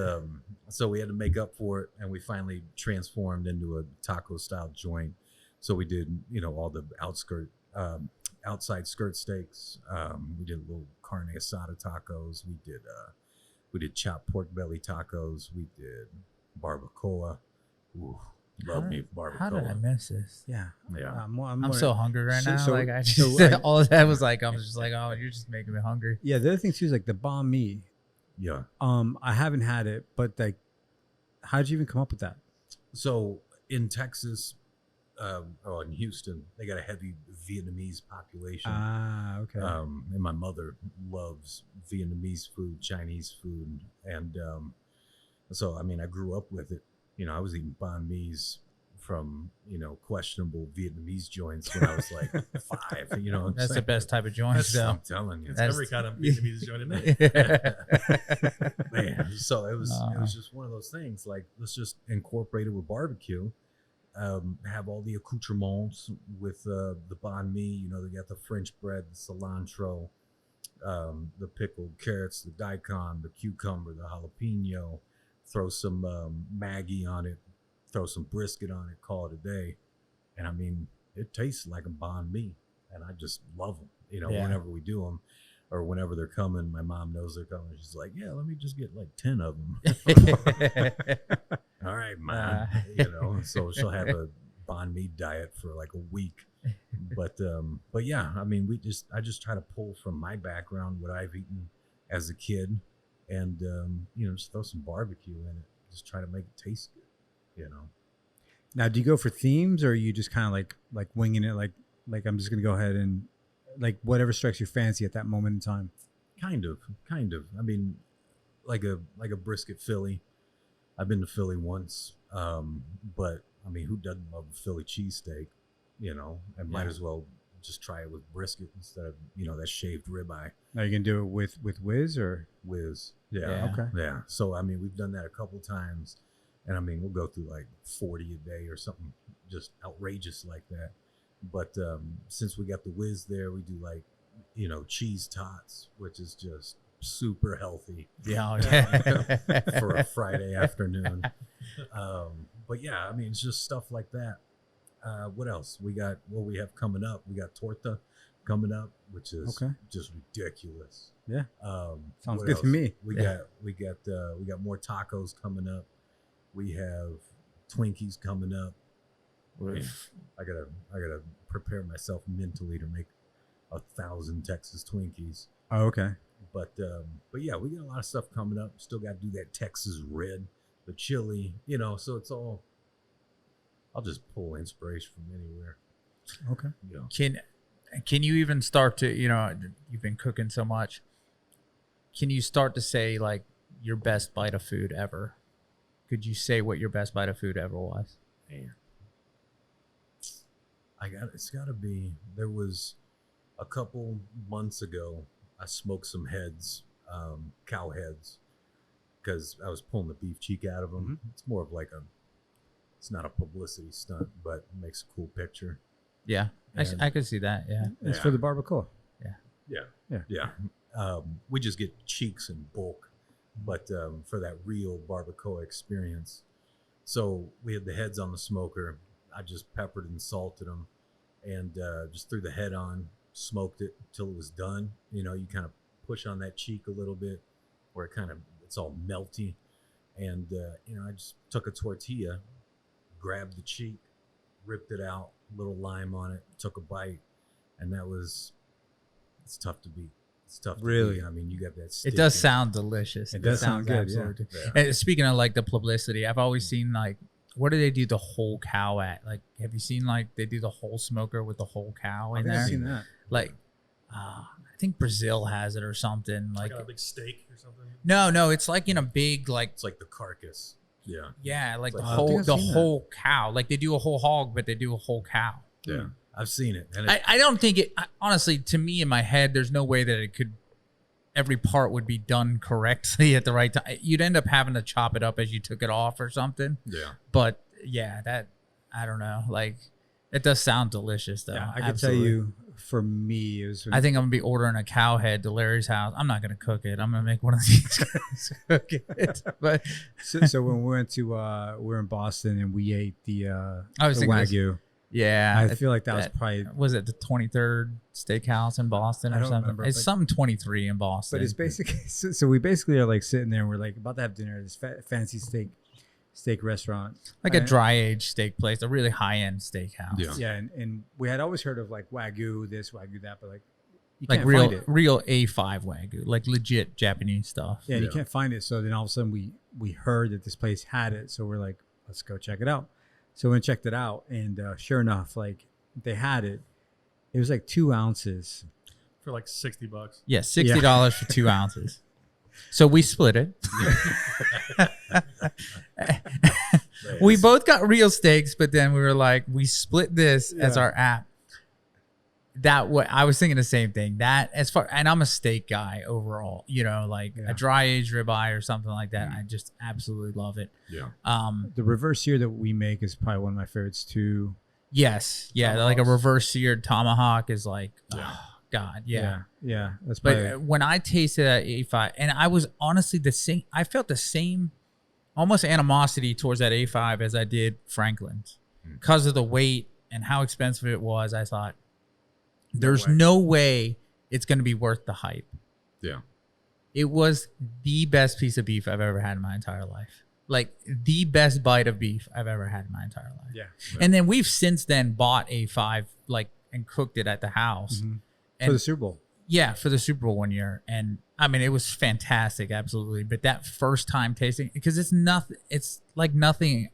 so we had to make up for it, and we finally transformed into a taco style joint. So we did, all the outside skirt steaks. We did little carne asada tacos. We did chopped pork belly tacos. We did barbacoa. Ooh. Love me barbacoa. How did I miss this? Yeah. I'm so hungry right now. All of that was like, I was just like, oh, you're just making me hungry. Yeah. The other thing too is like the banh mi. Yeah. I haven't had it, but like, how'd you even come up with that? So in Texas, in Houston, they got a heavy Vietnamese population. Ah, okay. And my mother loves Vietnamese food, Chinese food, and so I mean, I grew up with it. I was eating banh mi's from, questionable Vietnamese joints when I was like 5. That's the best type of joint. I'm telling you. That's every kind of Vietnamese joint in there. Man, so it was just one of those things. Like, let's just incorporate it with barbecue. Have all the accoutrements with the banh mi. They got the French bread, the cilantro, the pickled carrots, the daikon, the cucumber, the jalapeno. Throw some Maggi on it, throw some brisket on it, call it a day. And I mean, it tastes like a banh mi, and I just love them. Whenever we do them, or whenever they're coming, my mom knows they're coming. She's like, yeah, let me just get like 10 of them. All right, Mom. So she'll have a banh mi diet for like a week. But yeah, I mean, I just try to pull from my background, what I've eaten as a kid. And just throw some barbecue in it. Just try to make it taste good. you know. Now, do you go for themes, or are you just kind of like winging it? Like I'm just gonna go ahead and like whatever strikes your fancy at that moment in time. Kind of. I mean, like a brisket Philly. I've been to Philly once, but I mean, who doesn't love a Philly cheesesteak? You know, and might as well just try it with brisket instead of that shaved ribeye. Now you can do it with Whiz or Whiz. Yeah. okay. Yeah. So I mean, we've done that a couple times, and I mean, we'll go through like 40 a day or something just outrageous like that. But since we got the Whiz there, we do like cheese tots, which is just super healthy. Yeah. For a Friday afternoon. But yeah, I mean, it's just stuff like that. What else we got? What we have coming up? We got torta coming up, which is just ridiculous. Yeah. Sounds what good else? to me. We got more tacos coming up. We have Twinkies coming up. I gotta prepare myself mentally to make 1,000 Texas Twinkies. Oh, okay. But yeah, we got a lot of stuff coming up. Still got to do that Texas red, the chili, so it's all. I'll just pull inspiration from anywhere. Okay. Can you even start to, you've been cooking so much. Can you start to say like your best bite of food ever? Could you say what your best bite of food ever was? Man. It's gotta be, there was a couple months ago, I smoked some heads, cow heads, because I was pulling the beef cheek out of them. Mm-hmm. It's more of like it's not a publicity stunt, but it makes a cool picture. Yeah, I could see that. Yeah, it's for the barbacoa. Yeah. We just get cheeks in bulk, but for that real barbacoa experience. So we had the heads on the smoker. I just peppered and salted them, and just threw the head on, smoked it till it was done. You kind of push on that cheek a little bit, where it's all melty, and I just took a tortilla, grabbed the cheek, ripped it out, little lime on it, took a bite, and it's tough to beat. It's tough to really beat. I mean, you got that it does sound delicious. It does sound good, yeah. And speaking of like the publicity, I've always seen like, what do they do the whole cow at? Like, have you seen like they do the whole smoker with the whole cow in there? I've seen that. Like, I think Brazil has it or something. Like a big steak or something. No, it's like in a big like. It's like the carcass. Yeah. Yeah, like it's the whole cow. Like they do a whole hog, but they do a whole cow. Yeah, I've seen it. And I don't think it. Honestly, to me in my head, there's no way that it could. Every part would be done correctly at the right time. You'd end up having to chop it up as you took it off or something. Yeah. But yeah, that I don't know. Like, it does sound delicious though. Yeah, I can tell you. For me, it was. I think I'm gonna be ordering a cow head to Larry's house. I'm not gonna cook it. I'm gonna make one of these guys cook it. But so when we went to we were in Boston and we ate the Wagyu. Yeah, I feel like that was probably was it the 23rd Steakhouse in Boston or something? Remember, it's something 23 in Boston. But it's basically so we basically are like sitting there and we're like about to have dinner at this fancy steak restaurant, like a dry aged steak place, a really high end steakhouse. Yeah, and we had always heard of like Wagyu this, Wagyu that, but like you like can't real find it. real A5 Wagyu, like legit Japanese stuff. Yeah, you can't find it. So then all of a sudden we heard that this place had it, so we're like, let's go check it out. So we went and checked it out, and sure enough, like they had it. It was like 2 ounces for like $60. Yeah, $60 for 2 ounces. So we split it. We both got real steaks, but then we were like, we split this as our app. I was thinking the same thing. And I'm a steak guy overall. A dry aged ribeye or something like that. I just absolutely love it. Yeah. The reverse sear that we make is probably one of my favorites too. Yes. Yeah. Tomahawks. Like a reverse seared tomahawk is like, oh, God. Yeah. Yeah. That's probably. But when I tasted that A5, and I was honestly I felt the same almost animosity towards that A5 as I did Franklin's because of the weight and how expensive it was. I thought, there's no way it's going to be worth the hype. Yeah. It was the best piece of beef I've ever had in my entire life. Like the best bite of beef I've ever had in my entire life. Yeah. Right. And then we've since then bought A5 and cooked it at the house. Mm-hmm. And for the Super Bowl. Yeah, for the Super Bowl one year. And I mean, it was fantastic. Absolutely. But that first time tasting, because it's like nothing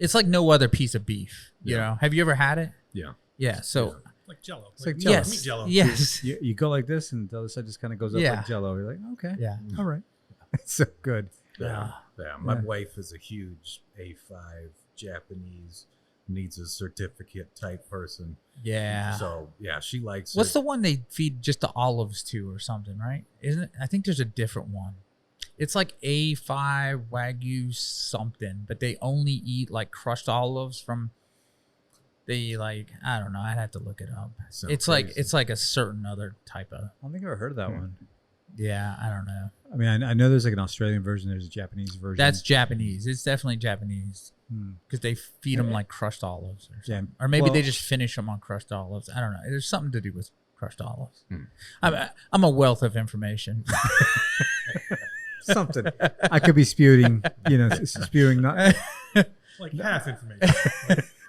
It's like no other piece of beef. You Yeah. know, have you ever had it? Yeah. Yeah. So Like Jello. It's like Jell-O. yes, Meat Jello. yes, You go like this, and the other side just kind of goes up Yeah. like Jello. You're like, okay, yeah. all right, it's so good. Yeah. Yeah. My Yeah. wife is a huge A5 Japanese, needs a certificate type person. Yeah. So yeah, she likes What's it. the one they feed just the olives to or something, right? Isn't it? I think there's a different one. It's like A5 Wagyu something, but they only eat like crushed olives from they like I don't know. I'd have to look it up. Sounds It's like crazy. it's like a certain other type of I don't think I've ever heard of that one. yeah, I don't know. I mean, I know there's like an Australian version. There's a Japanese version. That's Japanese. It's definitely Japanese Hmm. because they feed them like crushed olives or Yeah. something. Or maybe they Well- just finish them on crushed olives. I don't know. There's something to do with crushed olives. Hmm. I'm a wealth of information. something. I could be spewing, spewing not. Like half information.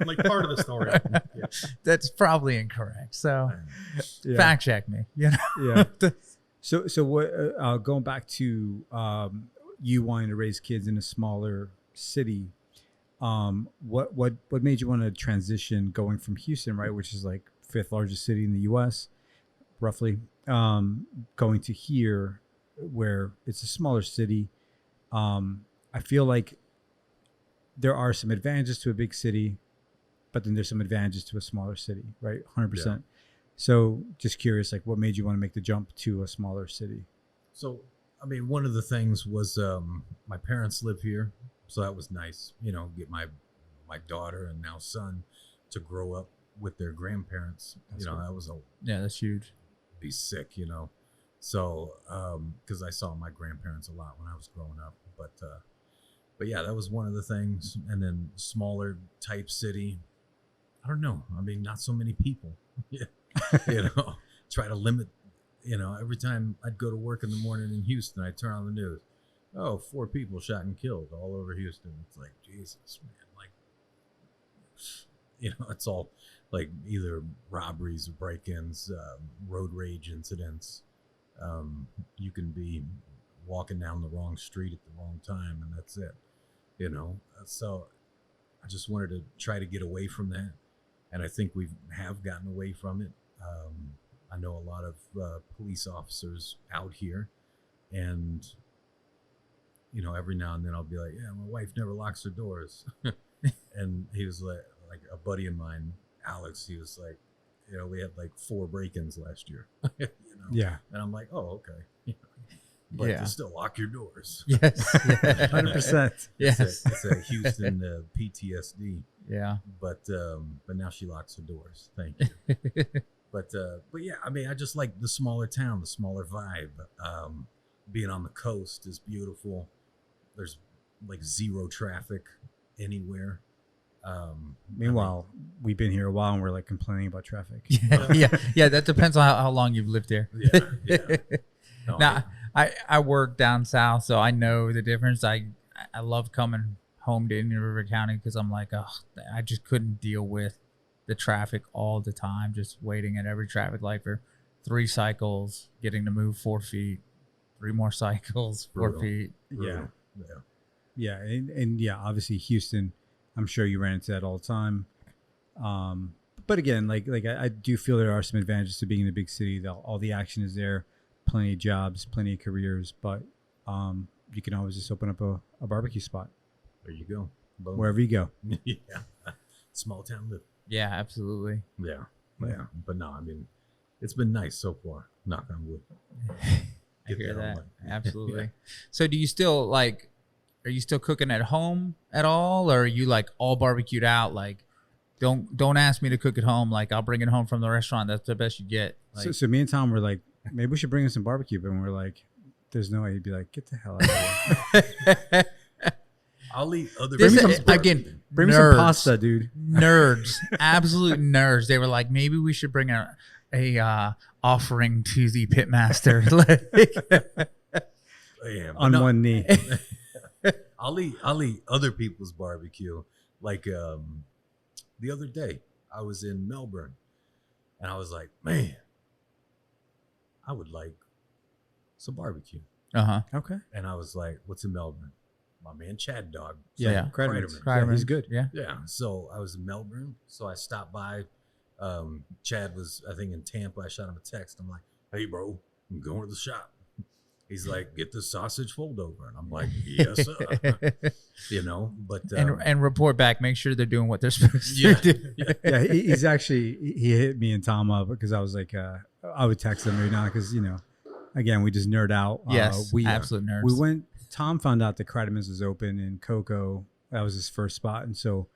like part of the story. Yeah. That's probably incorrect. So Yeah. fact check me. You know? Yeah. So what? Going back to you wanting to raise kids in a smaller city, what made you want to transition going from Houston, right, which is like fifth largest city in the U.S. roughly, going to here, where it's a smaller city. I feel like there are some advantages to a big city, but then there's some advantages to a smaller city, right? 100%. So just curious, like what made you want to make the jump to a smaller city? So, I mean, one of the things was my parents live here, so that was nice. Get my daughter and now son to grow up with their grandparents. That's cool. That was Yeah, that's huge. be sick. So because I saw my grandparents a lot when I was growing up, but yeah, that was one of the things. And then smaller type city. I don't know. I mean, not so many people. Yeah. Try to limit. Every time I'd go to work in the morning in Houston, I'd turn on the news. Oh, 4 people shot and killed all over Houston. It's like, Jesus, man. Like, it's all like either robberies or break-ins, road rage incidents. You can be walking down the wrong street at the wrong time, and that's it. So I just wanted to try to get away from that, and I think we have gotten away from it. I know a lot of police officers out here, and every now and then I'll be like, yeah, my wife never locks her doors. And he was like a buddy of mine, Alex, he was like, we had like 4 break-ins last year. Yeah. And I'm like, oh, okay. But Yeah. to still lock your doors. Yes. 100%. Yes. It's a Houston PTSD. Yeah. But now she locks her doors. Thank you. But yeah, I mean, I just like the smaller town, the smaller vibe. Being on the coast is beautiful. There's like 0 traffic anywhere. Meanwhile, we've been here a while and we're like complaining about traffic. Yeah. That depends on how long you've lived here. Yeah. No, Now, I work down south, so I know the difference. I love coming home to Indian River County because I'm like, oh, I just couldn't deal with the traffic all the time, just waiting at every traffic light for 3 cycles, getting to move 4 feet, 3 more cycles, 4 Brutal. feet. Yeah. yeah. Yeah. And yeah, obviously Houston, I'm sure you ran into that all the time. But again, like I do feel there are some advantages to being in a big city. All the action is there, plenty of jobs, plenty of careers, but you can always just open up a barbecue spot There you go. Boom. wherever you go. Yeah. Small town live. Yeah, absolutely. Yeah. Yeah. But no, I mean, it's been nice so far. Knock on wood. I Get hear that that. on Absolutely. Yeah. So do you still are you still cooking at home at all? Or are you like all barbecued out? Like, don't ask me to cook at home. Like, I'll bring it home from the restaurant. That's the best you get. Like, So me and Tom were like, maybe we should bring in some barbecue, but we're like, there's no way. He'd be like, get the hell out of here. I'll eat other This people's is- barbecue. again, Bring me nerds. some pasta, dude. Nerds, absolute nerds. They were like, maybe we should bring a offering to the pitmaster. Yeah, but On no, one knee. I'll eat other people's barbecue. Like the other day, I was in Melbourne, and I was like, man, I would like some barbecue. Uh-huh. Okay. And I was like, what's in Melbourne? my man Chad Dog. Yeah. Kreiderman. Kreiderman. Yeah, he's good. Yeah. Yeah. So I was in Melbourne. So I stopped by. Chad was, I think, in Tampa. I shot him a text. I'm like, hey, bro, I'm going to the shop. He's like, get the sausage fold over. And I'm like, yes, sir. You know, but. And report back. Make sure they're doing what they're supposed to do. Yeah, he's actually, he hit me and Tom up because I was like, I would text him every now because, you know, again, we just nerd out. Yes, absolute nerds. We went, Tom found out that Kreiderman's was open in Cocoa. That was his first spot. And so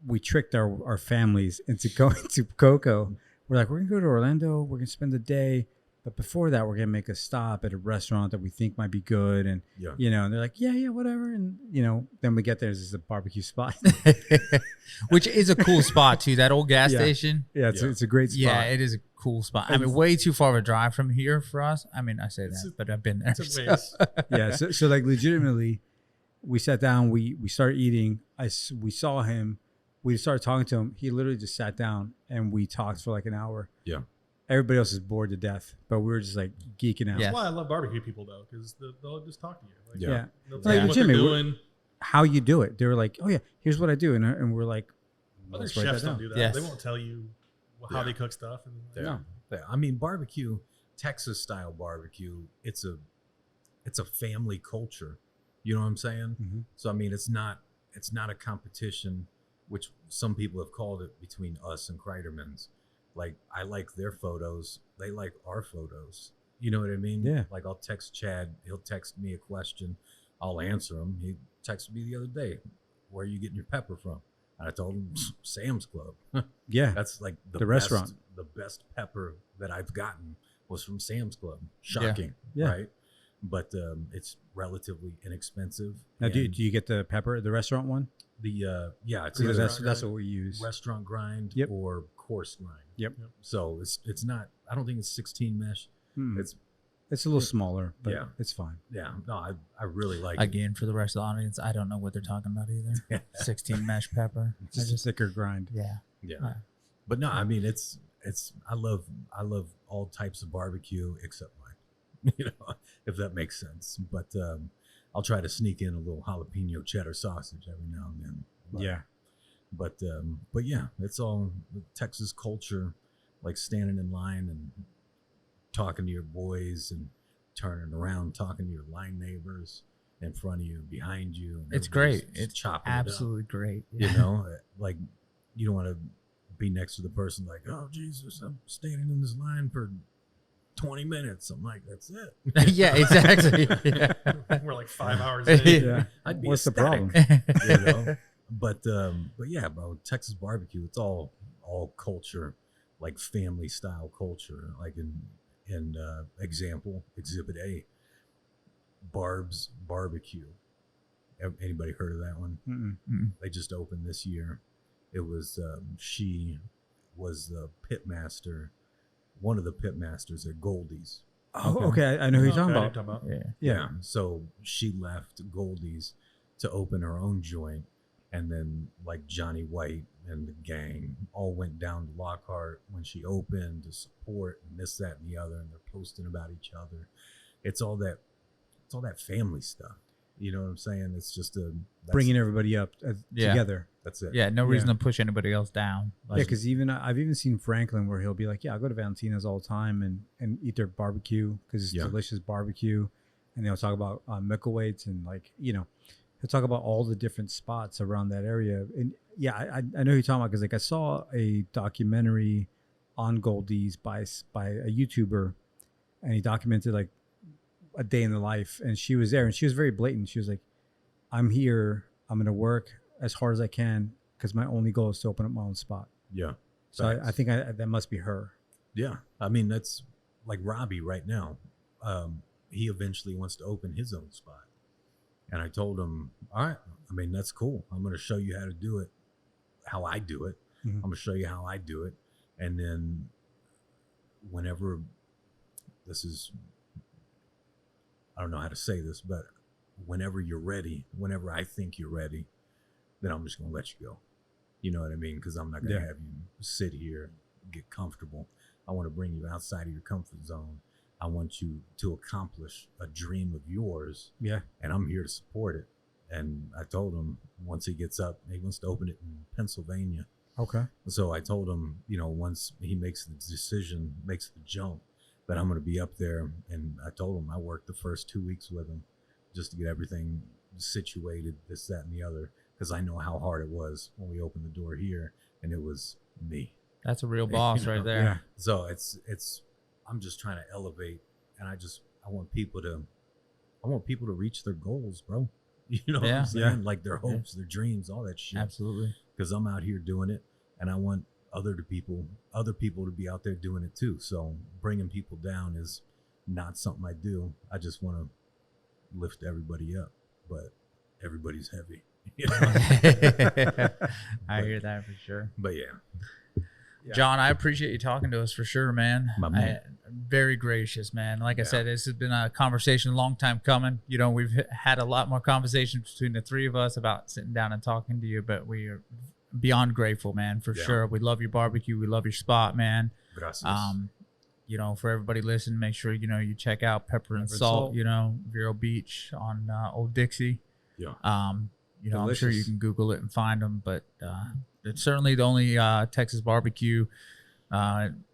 we tricked our families into going to Cocoa. We're like, we're going to go to Orlando. We're going to spend the day. But before that, we're going to make a stop at a restaurant that we think might be good. And, you know, and they're like, yeah, whatever. And, you know, then we get there. There's just a barbecue spot. Which is a cool spot, too. That old gas station. Yeah, it's a great spot. Yeah, it is a cool spot. I mean, way too far of a drive from here for us. I mean, I say that, but I've been there. It's a ways. Yeah, so like legitimately, we sat down, we started eating. We saw him. We started talking to him. He literally just sat down and we talked for like an hour. Yeah. Everybody else is bored to death, but we were just like geeking out. Yeah. That's why I love barbecue people though, because they'll just talk to you. Like, Yeah. They'll Like, tell you what they're Jimmy, doing. How you do it? They were like, oh yeah, here's what I do, and we're like, Other let's write chefs that don't down. do that. Yes. They won't tell you how they cook stuff. And, Yeah. Yeah. I mean, barbecue, Texas style barbecue, it's a family culture. You know what I'm saying? Mm-hmm. So I mean, it's not a competition, which some people have called it, between us and Kreiderman's. Like, I like their photos, they like our photos. You know what I mean? Yeah. Like, I'll text Chad, he'll text me a question, I'll answer him. He texted me the other day, where are you getting your pepper from? And I told him, Sam's Club. Yeah, That's like the best, restaurant. The best pepper that I've gotten was from Sam's Club. Shocking, Yeah. right? But it's relatively inexpensive. now do And you get the pepper, the restaurant one? it's Because either that's what we use. restaurant grind Yep. or coarse grind. Yep. So it's not. I don't think it's 16 mesh. Mm. It's It's a little smaller, but Yeah. it's fine. yeah. No, I really like it. Again, for the rest of the audience, I don't know what they're talking about either. 16 mesh pepper. It's just a thicker grind. Yeah. Yeah. But no, I mean it's I love all types of barbecue except mine. You know, if that makes sense. But I'll try to sneak in a little jalapeno cheddar sausage every now and then. But, Yeah. but yeah, it's all Texas culture, like standing in line and talking to your boys and turning around, talking to your line neighbors in front of you, behind you. And It's everybody's great. just It's chopping it up. absolutely great. You know, like you don't want to be next to the person like, oh Jesus, I'm standing in this line for 20 minutes. I'm like, that's it. Yeah, exactly. Yeah. We're like 5 hours in. Yeah. I'd be What's the ecstatic, problem? you know? But yeah, bro, Texas barbecue, it's all culture, like family style culture. Like in exhibit A, Barb's Barbecue. Anybody heard of that one? Mm-mm. They just opened this year. It was she was the pitmaster, one of the pitmasters at Goldie's. Oh, okay. I know who you're talking Okay, about. Yeah. Yeah. So she left Goldie's to open her own joint, and then like Johnny White and the gang all went down to Lockhart when she opened to support and this, that, and the other, and they're posting about each other. It's all that family stuff. You know what I'm saying? It's just Bringing everybody up together. That's it. Yeah, no reason to push anybody else down. Yeah, because I've even seen Franklin where he'll be like, yeah, I'll go to Valentina's all the time and eat their barbecue because it's delicious barbecue. And they'll talk about Micklethwaite's and like, you know, he'll talk about all the different spots around that area. And yeah, I know who you're talking about because like I saw a documentary on Goldie's by a YouTuber, and he documented like a day in the life, and she was there and she was very blatant. She was like, I'm here, I'm going to work as hard as I can because my only goal is to open up my own spot. Yeah. So I think that must be her. Yeah. I mean, that's like Robbie right now. He eventually wants to open his own spot. And I told him, all right, I mean, that's cool. I'm going to show you how to do it, how I do it. Mhm. I'm going to show you how I do it. And then whenever this is, I don't know how to say this, but whenever you're ready, whenever I think you're ready, then I'm just going to let you go. You know what I mean? Because I'm not going to have you sit here, get comfortable. I want to bring you outside of your comfort zone. I want you to accomplish a dream of yours. Yeah. And I'm here to support it. And I told him once he gets up, he wants to open it in Pennsylvania. Okay. So I told him, once he makes the decision, makes the jump, that I'm going to be up there. And I told him I worked the first 2 weeks with him just to get everything situated, this, that, and the other, because I know how hard it was when we opened the door here, and it was me. That's a real boss right there. Yeah. So I'm just trying to elevate, and I want people to reach their goals, bro. You know what I'm saying? Yeah. Like their hopes, their dreams, all that shit. Absolutely. Because I'm out here doing it, and I want other people to be out there doing it too. So bringing people down is not something I do. I just want to lift everybody up, but everybody's heavy. You know? I hear that for sure. But yeah. John, I appreciate you talking to us for sure, man. My man. Very gracious, man. Like I said, this has been a conversation a long time coming. We've had a lot more conversations between the three of us about sitting down and talking to you, but we are beyond grateful, man, for sure. We love your barbecue. We love your spot, man. Gracias. For everybody listening, make sure, you check out Pepper and Salt, Vero Beach on Old Dixie. Yeah. I'm sure you can Google it and find them, but it's certainly the only Texas barbecue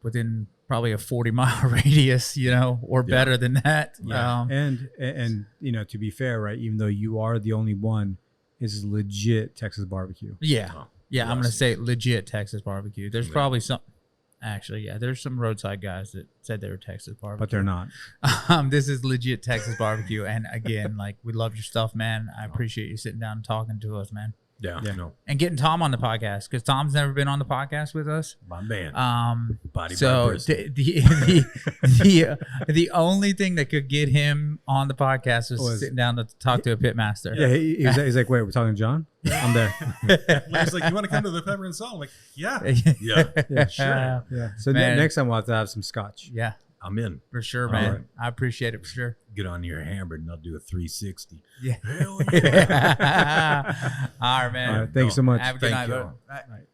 within probably a 40-mile radius, or better than that. Yeah. And to be fair, right, even though you are the only one, is legit Texas barbecue. Yeah. I'm going to say legit Texas barbecue. There's probably some. Actually, there's some roadside guys that said they were Texas barbecue. But they're not. This is legit Texas barbecue. And again, we love your stuff, man. I appreciate you sitting down and talking to us, man. Yeah. No. And getting Tom on the podcast, because Tom's never been on the podcast with us. My man. The only thing that could get him on the podcast was sitting down to talk to a pitmaster. Yeah, he's like, wait, we're talking to John? I'm there. He's like, you want to come to the Pepper and Salt? I'm like, yeah. Yeah. Sure. Yeah. So Man. next time we'll have to have some scotch. Yeah, I'm in. for sure, man. right. I appreciate it for sure. Get on your hammer and I'll do a 360. Yeah. Hell yeah. All right, man. All right, thank you so much. Have a good Thank night, you. bro. All right.